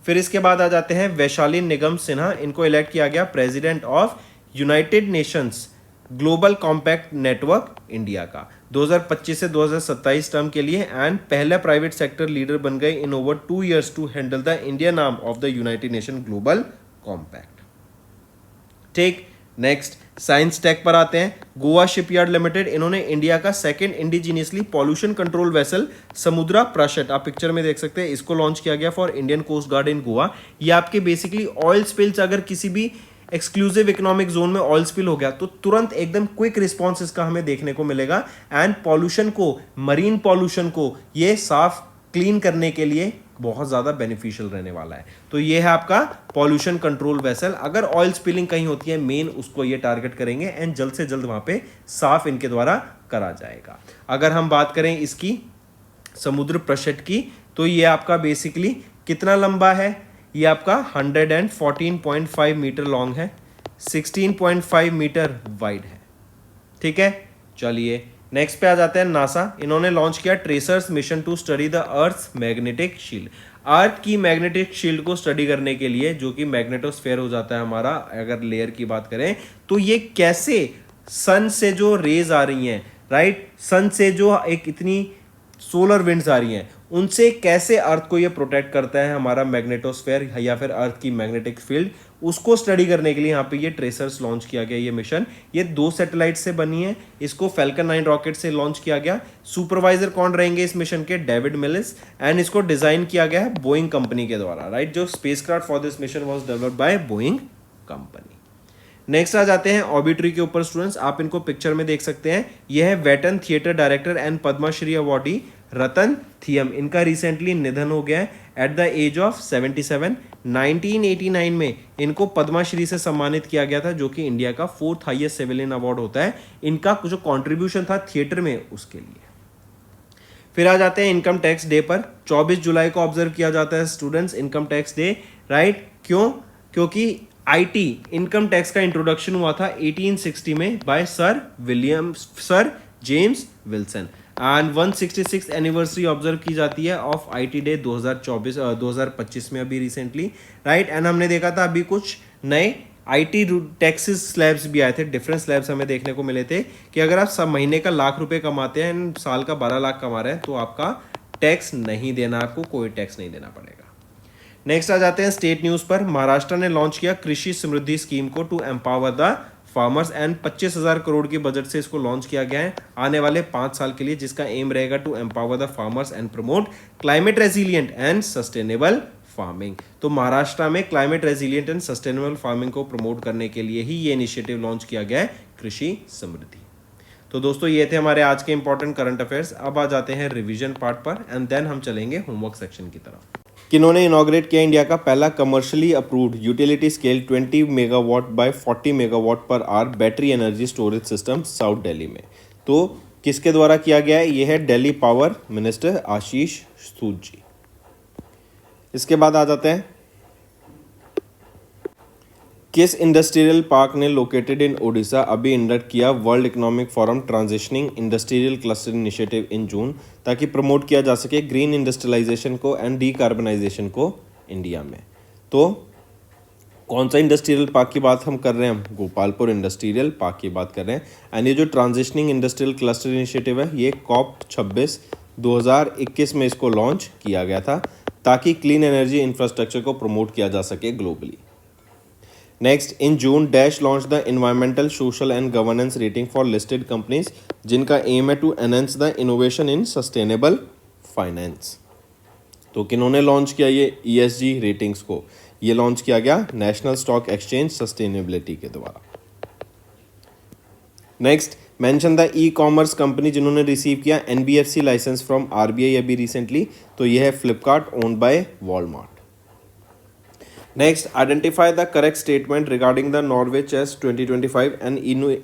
फिर इसके बाद आ जाते हैं वैशाली निगम सिन्हा, इनको इलेक्ट किया गया president of United Nations global compact network India का 2025 से 2027 टर्म के लिए, एंड पहला प्राइवेट सेक्टर लीडर बन गए in over 2 years to handle the Indian arm of the United Nation Global Compact. ठीक, नेक्स्ट साइंस टेक पर आते हैं। गोवा शिपयार्ड लिमिटेड, इन्होंने इंडिया का second indigenously pollution control vessel Samudra प्रशट, आप पिक्चर में देख सकते हैं, इसको लॉन्च किया गया फॉर इंडियन कोस्ट गार्ड इन गोवा। ये आपके बेसिकली ऑयल स्पिल्स, अगर किसी भी एक्सक्लूसिव इकोनॉमिक जोन में ऑयल स्पिल हो गया तो तुरंत एकदम क्विक रिस्पॉन्स इसका हमें देखने को मिलेगा, एंड पॉल्यूशन को, मरीन पॉल्यूशन को ये साफ क्लीन करने के लिए बहुत ज़्यादा बेनिफिशियल रहने वाला है। तो ये है आपका पॉल्यूशन कंट्रोल वेसल। अगर ऑयल स्पिलिंग कहीं होती है मेन, उसको ये टारगेट करेंगे एंड जल्द से जल्द वहाँ पे साफ इनके द्वारा करा जाएगा। अगर हम बात करें इसकी समुद्र प्रशट की, तो ये आपका बेसिकली कितना लंबा है? ये आपका 114.5 मीटर लॉन्ग है, 16.5 मीटर वाइड है। ठीक है, चलिए नेक्स्ट पे आ जाते हैं नासा। इन्होंने लॉन्च किया TRACERS mission to study the earth magnetic shield. Earth की मैग्नेटिक शील्ड को स्टडी करने के लिए, जो कि मैग्नेटोस्फेयर हो जाता है हमारा अगर लेयर की बात करें, तो ये कैसे सन से जो रेज आ रही हैं, राइट, सन से जो एक इतनी सोलर विंड्स आ रही हैं, उनसे कैसे अर्थ को ये प्रोटेक्ट करता है हमारा मैग्नेटोस्फेयर या फिर अर्थ की मैग्नेटिक फील्ड, उसको स्टडी करने के लिए यहाँ पे ये ट्रेसर्स लॉन्च किया गया। ये मिशन ये 2 सैटेलाइट से बनी है, इसको फैल्कन 9 रॉकेट से लॉन्च किया गया। सुपरवाइजर कौन रहेंगे इस मिशन के? डेविड मिलिस, एंड इसको डिजाइन किया गया है बोइंग कंपनी के द्वारा, राइट। जो spacecraft for this mission was developed by Boeing company. Next आ जाते हैं ऑर्बिटरी के ऊपर स्टूडेंट्स, आप इनको पिक्चर में देख सकते हैं। यह है veteran theatre director and Padma Shri awardee Ratan Thiyam, इनका रिसेंटली निधन हो गया है एट द एज ऑफ 77। 1989 में इनको पद्मश्री से सम्मानित किया गया था, जो कि इंडिया का 4th हाईएस्ट सिविलियन अवार्ड होता है। इनका जो कॉन्ट्रीब्यूशन था थिएटर में, उसके लिए। फिर आ जाते हैं इनकम टैक्स डे पर। 24 जुलाई को ऑब्जर्व किया जाता है students income tax day, right. क्यों? क्योंकि IT इनकम टैक्स का इंट्रोडक्शन हुआ था 1860 में by sir James Wilson, and 166 anniversary observe की जाती है ऑफ IT डे 2025 में अभी रिसेंटली, राइट। एंड हमने देखा था अभी कुछ नए IT टैक्सेस स्लैब्स भी आए थे, डिफरेंट स्लैब्स हमें देखने को मिले थे कि अगर आप सब महीने का ₹1,00,000 कमाते हैं एंड साल का 12 लाख कमा रहे हैं तो आपका टैक्स नहीं देना, आपको कोई टैक्स नहीं देना पड़ेगा। नेक्स्ट आ जाते हैं स्टेट न्यूज़ पर। महाराष्ट्र ने लॉन्च किया कृषि समृद्धि स्कीम को to empower the farmers, and 25,000 crore के बजट से इसको लॉन्च किया गया है आने वाले 5 साल के लिए, जिसका एम रहेगा to empower the farmers and promote climate resilient and sustainable farming. तो महाराष्ट्र में climate resilient and sustainable farming को प्रमोट करने के लिए ही ये इनिशिएटिव लॉन्च किया गया है, कृषि समृद्धि। तो दोस्तों ये थे हमारे आज के इंपॉर्टेंट करंट अफेयर्स। अब आ जाते हैं रिवीजन पार्ट पर एंड देन हम चलेंगे होमवर्क सेक्शन की तरफ। किन्होंने इनॉग्रेट किया इंडिया का पहला commercially approved utility scale 20 megawatt by 40 megawatt per hour battery energy storage system south Delhi में? तो किसके द्वारा किया गया है? ये है दिल्ली पावर मिनिस्टर आशीष सूद जी। इसके बाद आ जाते हैं, किस इंडस्ट्रियल पार्क ने लोकेटेड इन ओडिशा अभी इंडक्ट किया world economic forum transitioning industrial cluster initiative in June, ताकि प्रमोट किया जा सके ग्रीन इंडस्ट्रियलाइजेशन को एंड डीकार्बनाइजेशन को इंडिया में? तो कौन सा इंडस्ट्रियल पार्क की बात हम कर रहे हैं? हम गोपालपुर इंडस्ट्रियल पार्क की बात कर रहे हैं। एंड ये जो ट्रांजिशनिंग इंडस्ट्रियल क्लस्टर इनिशिएटिव है, ये COP 26 2021 में इसको लॉन्च किया गया था, ताकि क्लीन एनर्जी इंफ्रास्ट्रक्चर को प्रमोट किया जा सके globally. Next, in June dash launch the environmental social and governance rating for listed companies, जिनका एम है to enhance the innovation in sustainable finance. तो किन्होंने लॉन्च किया ये ESG रेटिंग्स को? ये लॉन्च किया गया नेशनल स्टॉक एक्सचेंज सस्टेनेबिलिटी के द्वारा। Next, mention the e-commerce company जिन्होंने रिसीव किया NBFC लाइसेंस फ्रॉम RBI अभी रिसेंटली। तो ये है Flipkart owned by Walmart. Next, identify the correct statement regarding the Norway chess 2025 and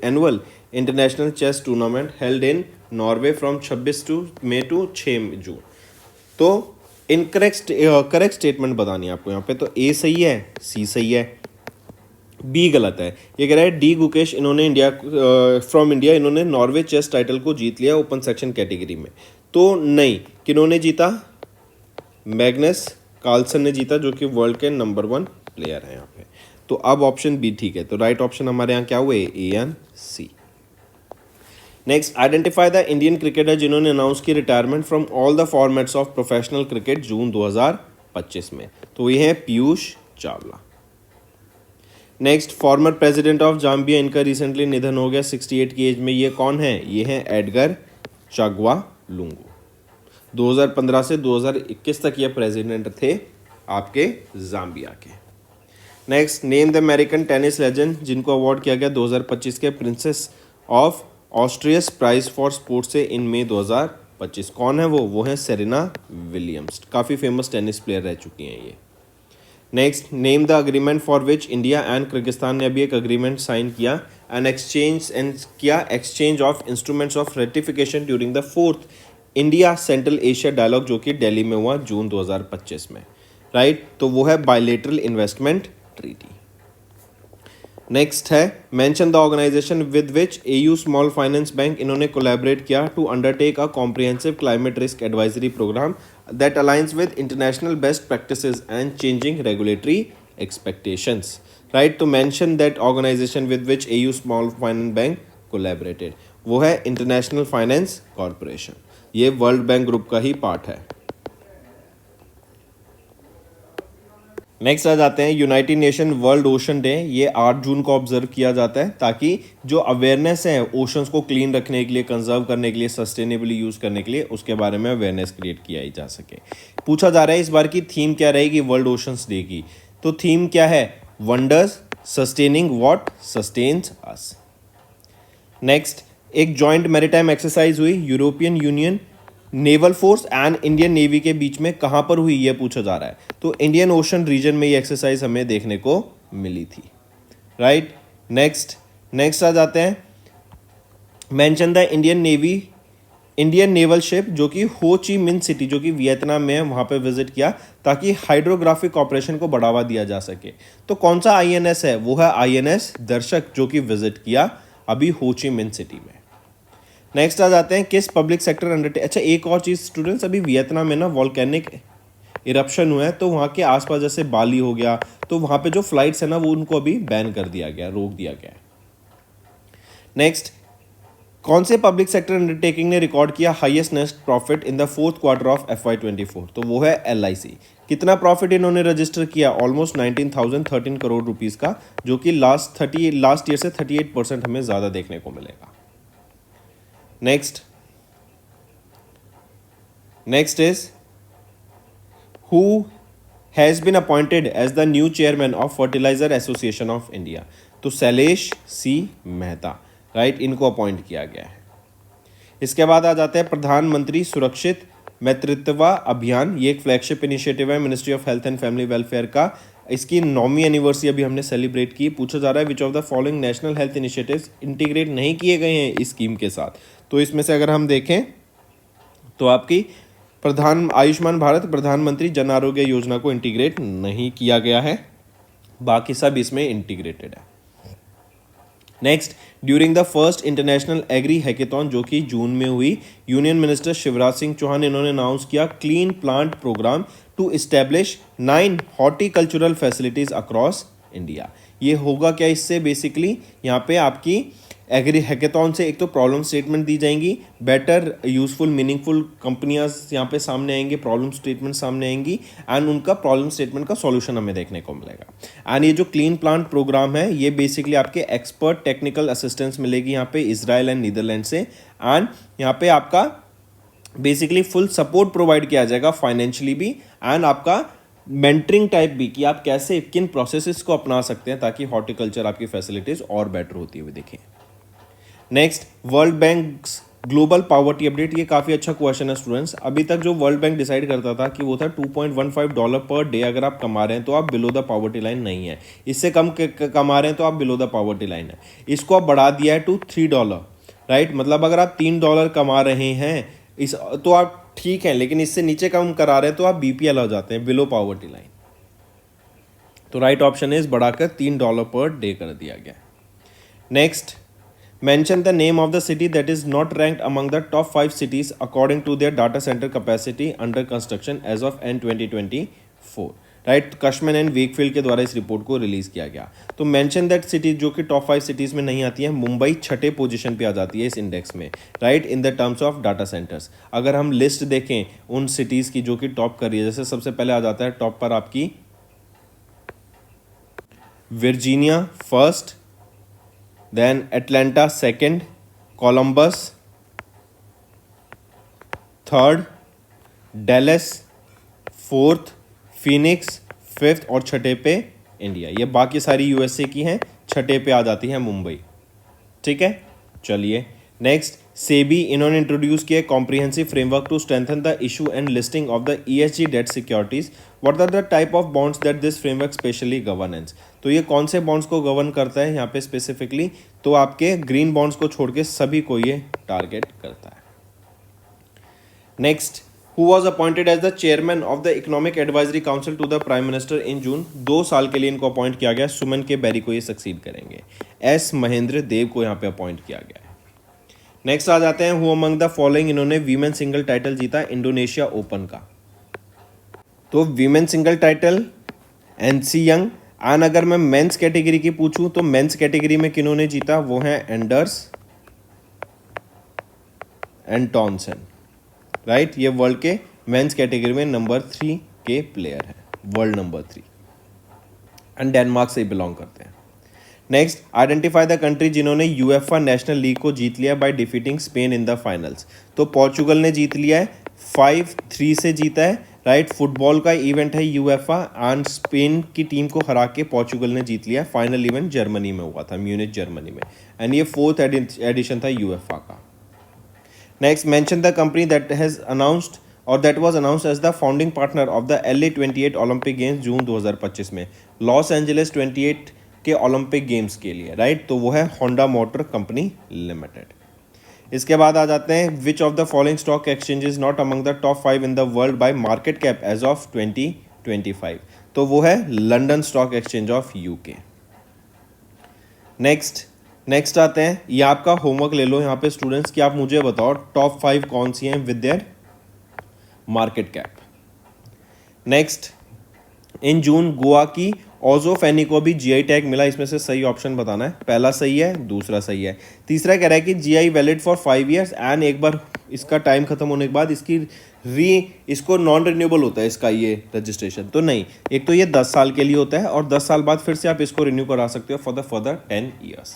annual international chess tournament held in Norway from 26 May to 6 June. तो correct statement बतानी है आपको यहाँ पे। तो A सही है, C सही है, B गलत है। ये कह रहा है D गुकेश इन्होंने फ्रॉम इंडिया इन्होंने नॉर्वे चेस टाइटल को जीत लिया ओपन सेक्शन कैटेगरी में। तो नहीं, किन्होंने जीता? मैग्नस कार्लसन ने जीता, जो कि वर्ल्ड के नंबर 1 प्लेयर है यहाँ पे। तो अब ऑप्शन B ठीक है। तो राइट ऑप्शन हमारे यहाँ क्या हुए? A and C। Next, identify the Indian cricketer जिन्होंने अनाउंस की retirement from all the formats of professional cricket June 2025 में। तो ये है Piyush Chawla. Next, former president of Zambia, इनका रिसेंटली निधन हो गया 68 की एज में। ये कौन है? ये है एडगर चाग्वा लुंगू। 2015 से 2021 तक ये प्रेसिडेंट थे आपके जाम्बिया के। Next, name the American tennis legend जिनको अवार्ड किया गया 2025 के princess of Asturias prize for sports से इन मई 2025। कौन है वो है सेरेना विलियम्स। काफ़ी फेमस टेनिस प्लेयर रह चुकी हैं ये। Next, name the agreement for which India and Kyrgyzstan ने अभी एक अग्रीमेंट साइन किया and exchange of instruments of ratification during the 4th India central Asia dialogue, जो कि दिल्ली में हुआ जून 2025 में। राइट, तो वो है बायलेटरल इन्वेस्टमेंट ट्रीटी। नेक्स्ट है, mention the organisation with which AU small finance bank इन्होंने कोलैबोरेट किया to undertake a comprehensive climate risk advisory programme that aligns with international best practices and changing regulatory expectations. Right, तो mention that organisation with which AU small finance bank collaborated, वो है international finance corporation. ये world bank group का ही part है। Next आ जाते हैं, united nation world ocean day. ये 8 जून को ऑब्जर्व किया जाता है, ताकि जो अवेयरनेस है ओशंस को क्लीन रखने के लिए, कंजर्व करने के लिए, सस्टेनेबली यूज करने के लिए, उसके बारे में अवेयरनेस क्रिएट किया ही जा सके। पूछा जा रहा है इस बार की थीम क्या रहेगी वर्ल्ड ओशंस डे की? तो थीम क्या है? Wonders sustaining what sustains us. Next, एक जॉइंट मैरीटाइम एक्सरसाइज हुई European union, naval force and Indian navy के बीच में। कहाँ पर हुई ये पूछा जा रहा है। तो इंडियन ओशन रीजन में ये एक्सरसाइज हमें देखने को मिली थी। राइट, नेक्स्ट आ जाते हैं, mention the Indian naval ship जो कि हो ची मिन सिटी, जो कि वियतनाम में है, वहाँ पे विजिट किया, ताकि हाइड्रोग्राफिक ऑपरेशन को बढ़ावा दिया जा सके। तो कौन सा INS है? वो है INS दर्शक, जो कि विजिट किया अभी हो ची मिन सिटी में। नेक्स्ट आ जाते हैं, किस पब्लिक सेक्टर अच्छा एक और चीज़ स्टूडेंट्स, अभी वियतनाम में ना वॉल्केनिक इरप्शन हुआ है, तो वहाँ के आसपास जैसे बाली हो गया, तो वहाँ पे जो फ्लाइट्स है ना वो उनको अभी बैन कर दिया गया, रोक दिया गया है। नेक्स्ट, कौन से पब्लिक सेक्टर अंडरटेकिंग ने रिकॉर्ड किया highest net profit in the 4th quarter of FY24? तो वो है LIC। कितना प्रॉफिट इन्होंने रजिस्टर किया? ऑलमोस्ट 19,013 करोड़ रुपीस का, जो कि लास्ट ईयर से 38% हमें ज़्यादा देखने को मिलेगा। Next is, who has been appointed as the new chairman of fertiliser association of India. तो शैलेश सी मेहता, राइट, इनको अपॉइंट किया गया है। इसके बाद आ जाते हैं प्रधानमंत्री सुरक्षित मातृत्व अभियान। ये एक फ्लैगशिप इनिशिएटिव है ministry of health and family welfare का। इसकी 9वीं एनिवर्सरी अभी हमने सेलिब्रेट की। पूछा जा रहा है विच of the following national health initiatives integrate नहीं किए गए हैं इस स्कीम के साथ। तो इसमें से अगर हम देखें तो आपकी आयुष्मान भारत प्रधानमंत्री जन आरोग्य योजना को इंटीग्रेट नहीं किया गया है, बाकी सब इसमें इंटीग्रेटेड है। Next, during the first international agri hackathon जो कि जून में हुई, यूनियन मिनिस्टर शिवराज सिंह चौहान इन्होंने अनाउंस किया clean plant programme to establish 9 horticultural facilities across India. ये होगा क्या इससे, बेसिकली यहाँ पे आपकी एग्री हैकेथॉन से एक तो प्रॉब्लम स्टेटमेंट दी जाएंगी, बेटर यूजफुल मीनिंगफुल कंपनियां यहाँ पे सामने आएंगी, प्रॉब्लम स्टेटमेंट सामने आएंगी एंड उनका प्रॉब्लम स्टेटमेंट का सॉल्यूशन हमें देखने को मिलेगा। एंड ये जो क्लीन प्लांट प्रोग्राम है ये बेसिकली आपके एक्सपर्ट टेक्निकल असिस्टेंस मिलेगी यहाँ पे इजराइल एंड नीदरलैंड से, एंड यहाँ पे आपका बेसिकली फुल सपोर्ट प्रोवाइड किया जाएगा फाइनेंशियली भी एंड आपका मेंटरिंग टाइप भी, कि आप कैसे किन प्रोसेसेस को अपना सकते हैं ताकि हॉर्टिकल्चर आपकी फैसिलिटीज और बेटर होती हुई दिखें। Next, world bank global poverty update. ये काफ़ी अच्छा क्वेश्चन है स्टूडेंट्स। अभी तक जो वर्ल्ड बैंक डिसाइड करता था कि वो था $2.15 पर डे अगर आप कमा रहे हैं तो आप बिलो द पॉवर्टी लाइन नहीं है, इससे कम कमा रहे हैं तो आप बिलो द पॉवर्टी लाइन है। इसको आप बढ़ा दिया है टू $3, राइट, मतलब अगर आप $3 कमा रहे हैं इस तो आप ठीक है, लेकिन इससे नीचे कम करा रहे हैं तो आप BPL हो जाते हैं, बिलो पॉवर्टी लाइन। तो राइट ऑप्शन इज बढ़ाकर $3 पर डे कर दिया गया। Next, mention the name of the city that is not ranked among the top 5 cities according to their data center capacity under construction as of end 2024, right. Cushman and Wakefield के द्वारा इस report को release किया गया। तो mention that city जो कि top 5 cities में नहीं आती है, मुंबई 6ठे पोजीशन पे आ जाती है इस इंडेक्स में, right, in the terms of data centres. अगर हम लिस्ट देखें उन सिटीज़ की जो कि टॉप कर रही है, जैसे सबसे पहले आ जाता है टॉप पर आपकी Virginia first, then Atlanta second, Columbus third, Dallas fourth, Phoenix fifth और छठे पे इंडिया। ये बाकी सारी USA की हैं, छठे पे आ जाती है मुंबई। ठीक है, चलिए नेक्स्ट, सेबी इन्होंने इंट्रोड्यूस किया comprehensive framework to strengthen the issue and listing of the ESG debt securities. What are the type of bonds that this framework specially governance. तो ये कौन से बॉन्ड्स को गवर्न करता है यहाँ पे स्पेसिफिकली, तो आपके ग्रीन बॉन्ड्स को छोड़ के सभी को ये टारगेट करता है। Next, who was appointed as the chairman of the economic advisory council to the prime minister in June. 2 साल के लिए इनको अपॉइंट किया गया। सुमन के बेरी को ये सक्सीड करेंगे। S महेंद्र देव को यहाँ पे अपॉइंट किया गया है। नेक्स्ट आ जाते हैं, हु अमंग द फॉलोइंग इन्होंने वीमेन सिंगल टाइटल जीता इंडोनेशिया ओपन का। तो women single title NC young. And अगर मैं मेंस कैटेगरी की पूछूं तो मेंस कैटेगरी में किन्होंने जीता, वो है एंडर्स एंटोनसन, राइट। ये वर्ल्ड के मेंस कैटेगरी में नंबर 3 के प्लेयर है, वर्ल्ड नंबर 3, एंड डेनमार्क से बिलोंग करते हैं। नेक्स्ट, आइडेंटिफाई द कंट्री जिन्होंने यूएफए नेशनल लीग को जीत लिया by defeating Spain in the finals. तो पोर्चुगल ने जीत लिया है, 5-3 से जीता है, राइट। फुटबॉल का इवेंट है यूएफए एंड स्पेन की टीम को हरा के पोर्चुगल ने जीत लिया। फाइनल इवेंट जर्मनी में हुआ था, म्यूनिच जर्मनी में, एंड ये 4th एडिशन था यूएफए का। Next, mention the company that has announced और that was announced as the founding partner of the LA 28 Olympic games June 2025 में, लॉस एंजलिस 28 के ओलंपिक गेम्स के लिए, राइट। तो वो है होंडा मोटर कंपनी लिमिटेड। इसके बाद आ जाते हैं, which of the following stock exchanges not among the top 5 in the world by market cap as of 2025। तो वो है London stock exchange of UK। Next आते हैं, ये आपका होमवर्क ले लो यहाँ पे स्टूडेंट्स कि आप मुझे बताओ टॉप 5 कौन सी हैं with their market cap. Next, in June Goa की ओजोफेनी को भी GI टैग मिला। इसमें से सही ऑप्शन बताना है, पहला सही है, दूसरा सही है, तीसरा कह रहा है कि GI valid for 5 years and एक बार इसका टाइम खत्म होने के बाद इसको नॉन रिन्यूएबल होता है इसका ये रजिस्ट्रेशन। तो नहीं, एक तो ये 10 साल के लिए होता है और 10 साल बाद फिर से आप इसको रिन्यू करा सकते हो for the further 10 years।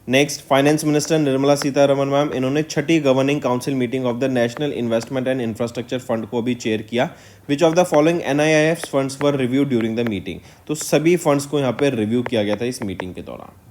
Next, finance minister Nirmala Sitharaman ma'am, इन्होंने छठी governing council meeting of the national investment and infrastructure fund को भी चेयर किया. विच of the following NIIF funds were review during the meeting. तो सभी फंड्स को यहाँ पे रिव्यू किया गया था इस मीटिंग के दौरान.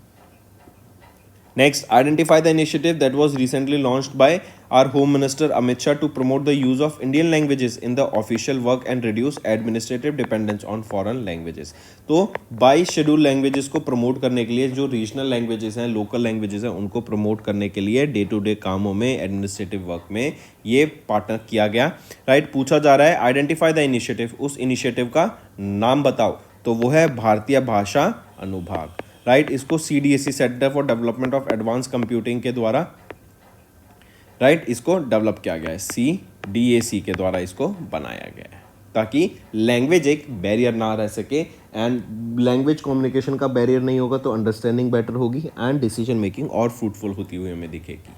Next, identify the initiative that was recently launched by our Home Minister Amit Shah to promote the use of Indian languages in the official work and reduce administrative dependence on foreign languages. तो 22 schedule languages को promote करने के लिए, जो regional languages हैं, local languages हैं, उनको promote करने के लिए डे टू डे कामों में, एडमिनिस्ट्रेटिव वर्क में ये पार्टनर किया गया. राइट, पूछा जा रहा है आइडेंटिफाई द इनिशिएटिव, उस इनिशिएटिव का नाम बताओ. तो वो है भारतीय भाषा अनुभाग. राइट, इसको CDSC centre for development of advance computing के द्वारा इसको डेवलप किया गया है. CDAC के द्वारा इसको बनाया गया है ताकि लैंग्वेज एक बैरियर ना रह सके. एंड लैंग्वेज कम्युनिकेशन का बैरियर नहीं होगा तो अंडरस्टैंडिंग बेटर होगी एंड डिसीजन मेकिंग और फ्रूटफुल होती हुई हमें दिखेगी.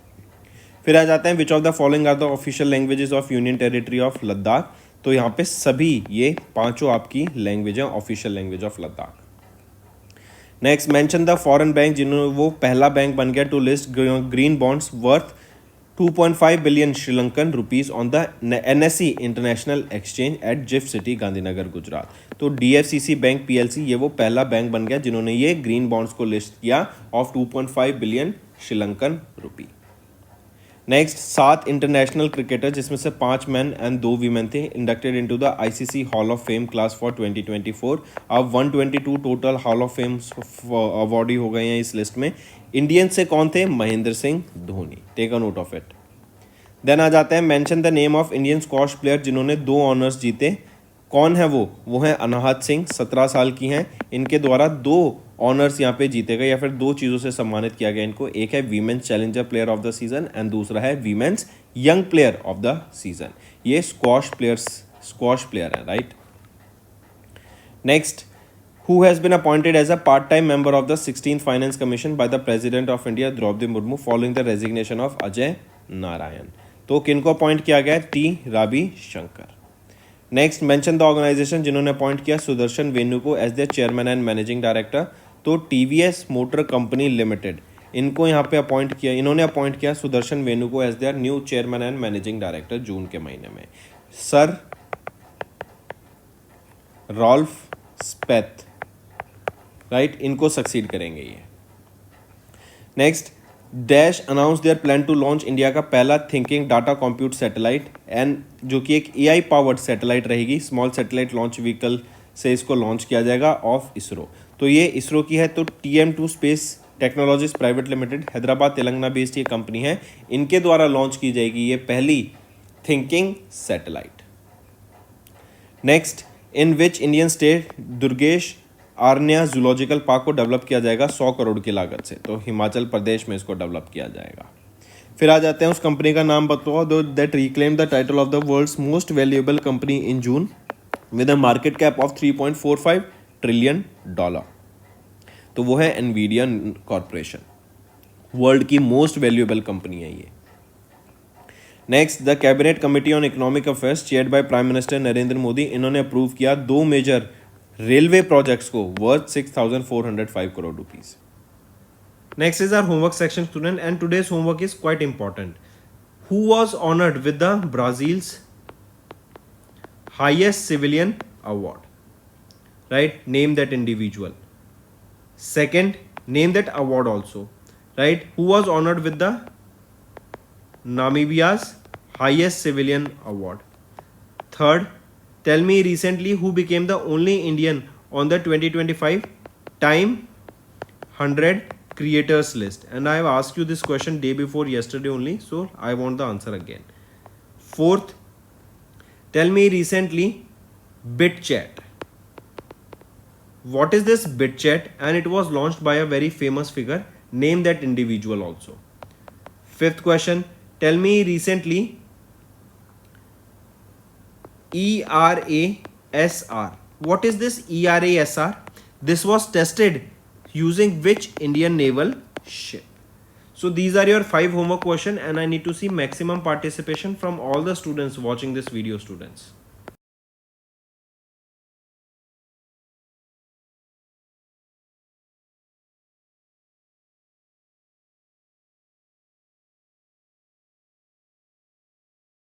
फिर आ जाते हैं which of the following are the official languages of union territory of Ladakh. तो यहाँ पे सभी ये पांचों आपकी लैंग्वेज हैं official language of Ladakh. Next, mention the foreign bank, जिन्होंने वो पहला बैंक बन गया to list green bonds worth 2.5 billion Sri Lankan rupees on the NSE international exchange eight GIF city Gandhinagar Gujarat. तो DFCC बैंक PLC ये वो पहला बैंक बन गया जिन्होंने ये ग्रीन बॉन्ड्स को लिस्ट किया of 2.5 billion Sri Lankan rupee. Next, 7 international cricketer जिसमें से 5 मैन एंड 2 वीमेन थे inducted into the ICC hall of fame class for 2024. अब 122 total hall of fame awardee हो गए हैं इस लिस्ट में. इंडियन से कौन थे? Mahendra Singh Dhoni. Take a note of it. Then आ जाते हैं mention the name of Indian squash player जिन्होंने 2 ऑनर्स जीते. कौन है वो हैं अनाहत सिंह, 17 साल की हैं. इनके द्वारा 2 ऑनर्स यहाँ पे जीते गए या फिर 2 चीज़ों से सम्मानित किया गया इनको. एक है women's challenger player of the season and दूसरा है women's young player of the season. ये स्क्वॉश प्लेयर है. Right. Next, who has been appointed as a part-time member of the 16th Finance Commission by the President of India Draupadi Murmu following the resignation of Ajay Narayan. तो किनको appoint किया गया? T. Ravi Shankar. Next, mention the organisation जिन्होंने appoint किया सुदर्शन वेनु को as the chairman and managing director. तो TVS motor company limited, इनको यहाँ पे इन्होंने अपॉइंट किया सुदर्शन वेनु को as their new chairman and managing director June के महीने में. सर रॉल्फ स्पेथ, राइट, इनको सक्सीड करेंगे ये. Next, dash announce their plan to launch India का पहला thinking data compute satellite and जो कि एक AI पावर्ड सैटेलाइट रहेगी. स्मॉल सैटेलाइट लॉन्च व्हीकल से इसको लॉन्च किया जाएगा ऑफ इसरो. तो ये इसरो की है. तो TM2 space technologies private limited, Hyderabad Telangana based ये कंपनी है. इनके द्वारा लॉन्च की जाएगी ये पहली thinking satellite. Next, in which Indian state Durgesh Aranya zoological park को डेवलप किया जाएगा 100 करोड़ की लागत से. तो हिमाचल प्रदेश में इसको डेवलप किया जाएगा. फिर आ जाते हैं उस कंपनी का नाम बताओ that reclaim the title of the world's most valuable company in June with a market cap of $3.45 trillion. तो वो है एनवीडिया कॉर्पोरेशन. वर्ल्ड की मोस्ट वैल्यूएबल कंपनी है ये. Next, the cabinet committee on economic affairs chaired by prime minister Narendra Modi, इन्होंने approve किया 2 major railway projects को worth 6,405 crore rupees. Next is our homework section, student, and today's homework is quite important. Who was honored with the Brazil's highest civilian award? Right, name that individual. Second, name that award also. Right, who was honored with the Namibia's highest civilian award? Third, tell me recently who became the only Indian on the 2025 Time 100 creators list. And I have asked you this question day before yesterday only, so I want the answer again. Fourth, tell me recently BitChat. What is this BitChat? And it was launched by a very famous figure. Name that individual also. Fifth question, tell me recently ERASR. What is this ERASR? This was tested using which Indian naval ship? So these are your 5 homework questions and I need to see maximum participation from all the students watching this video, students.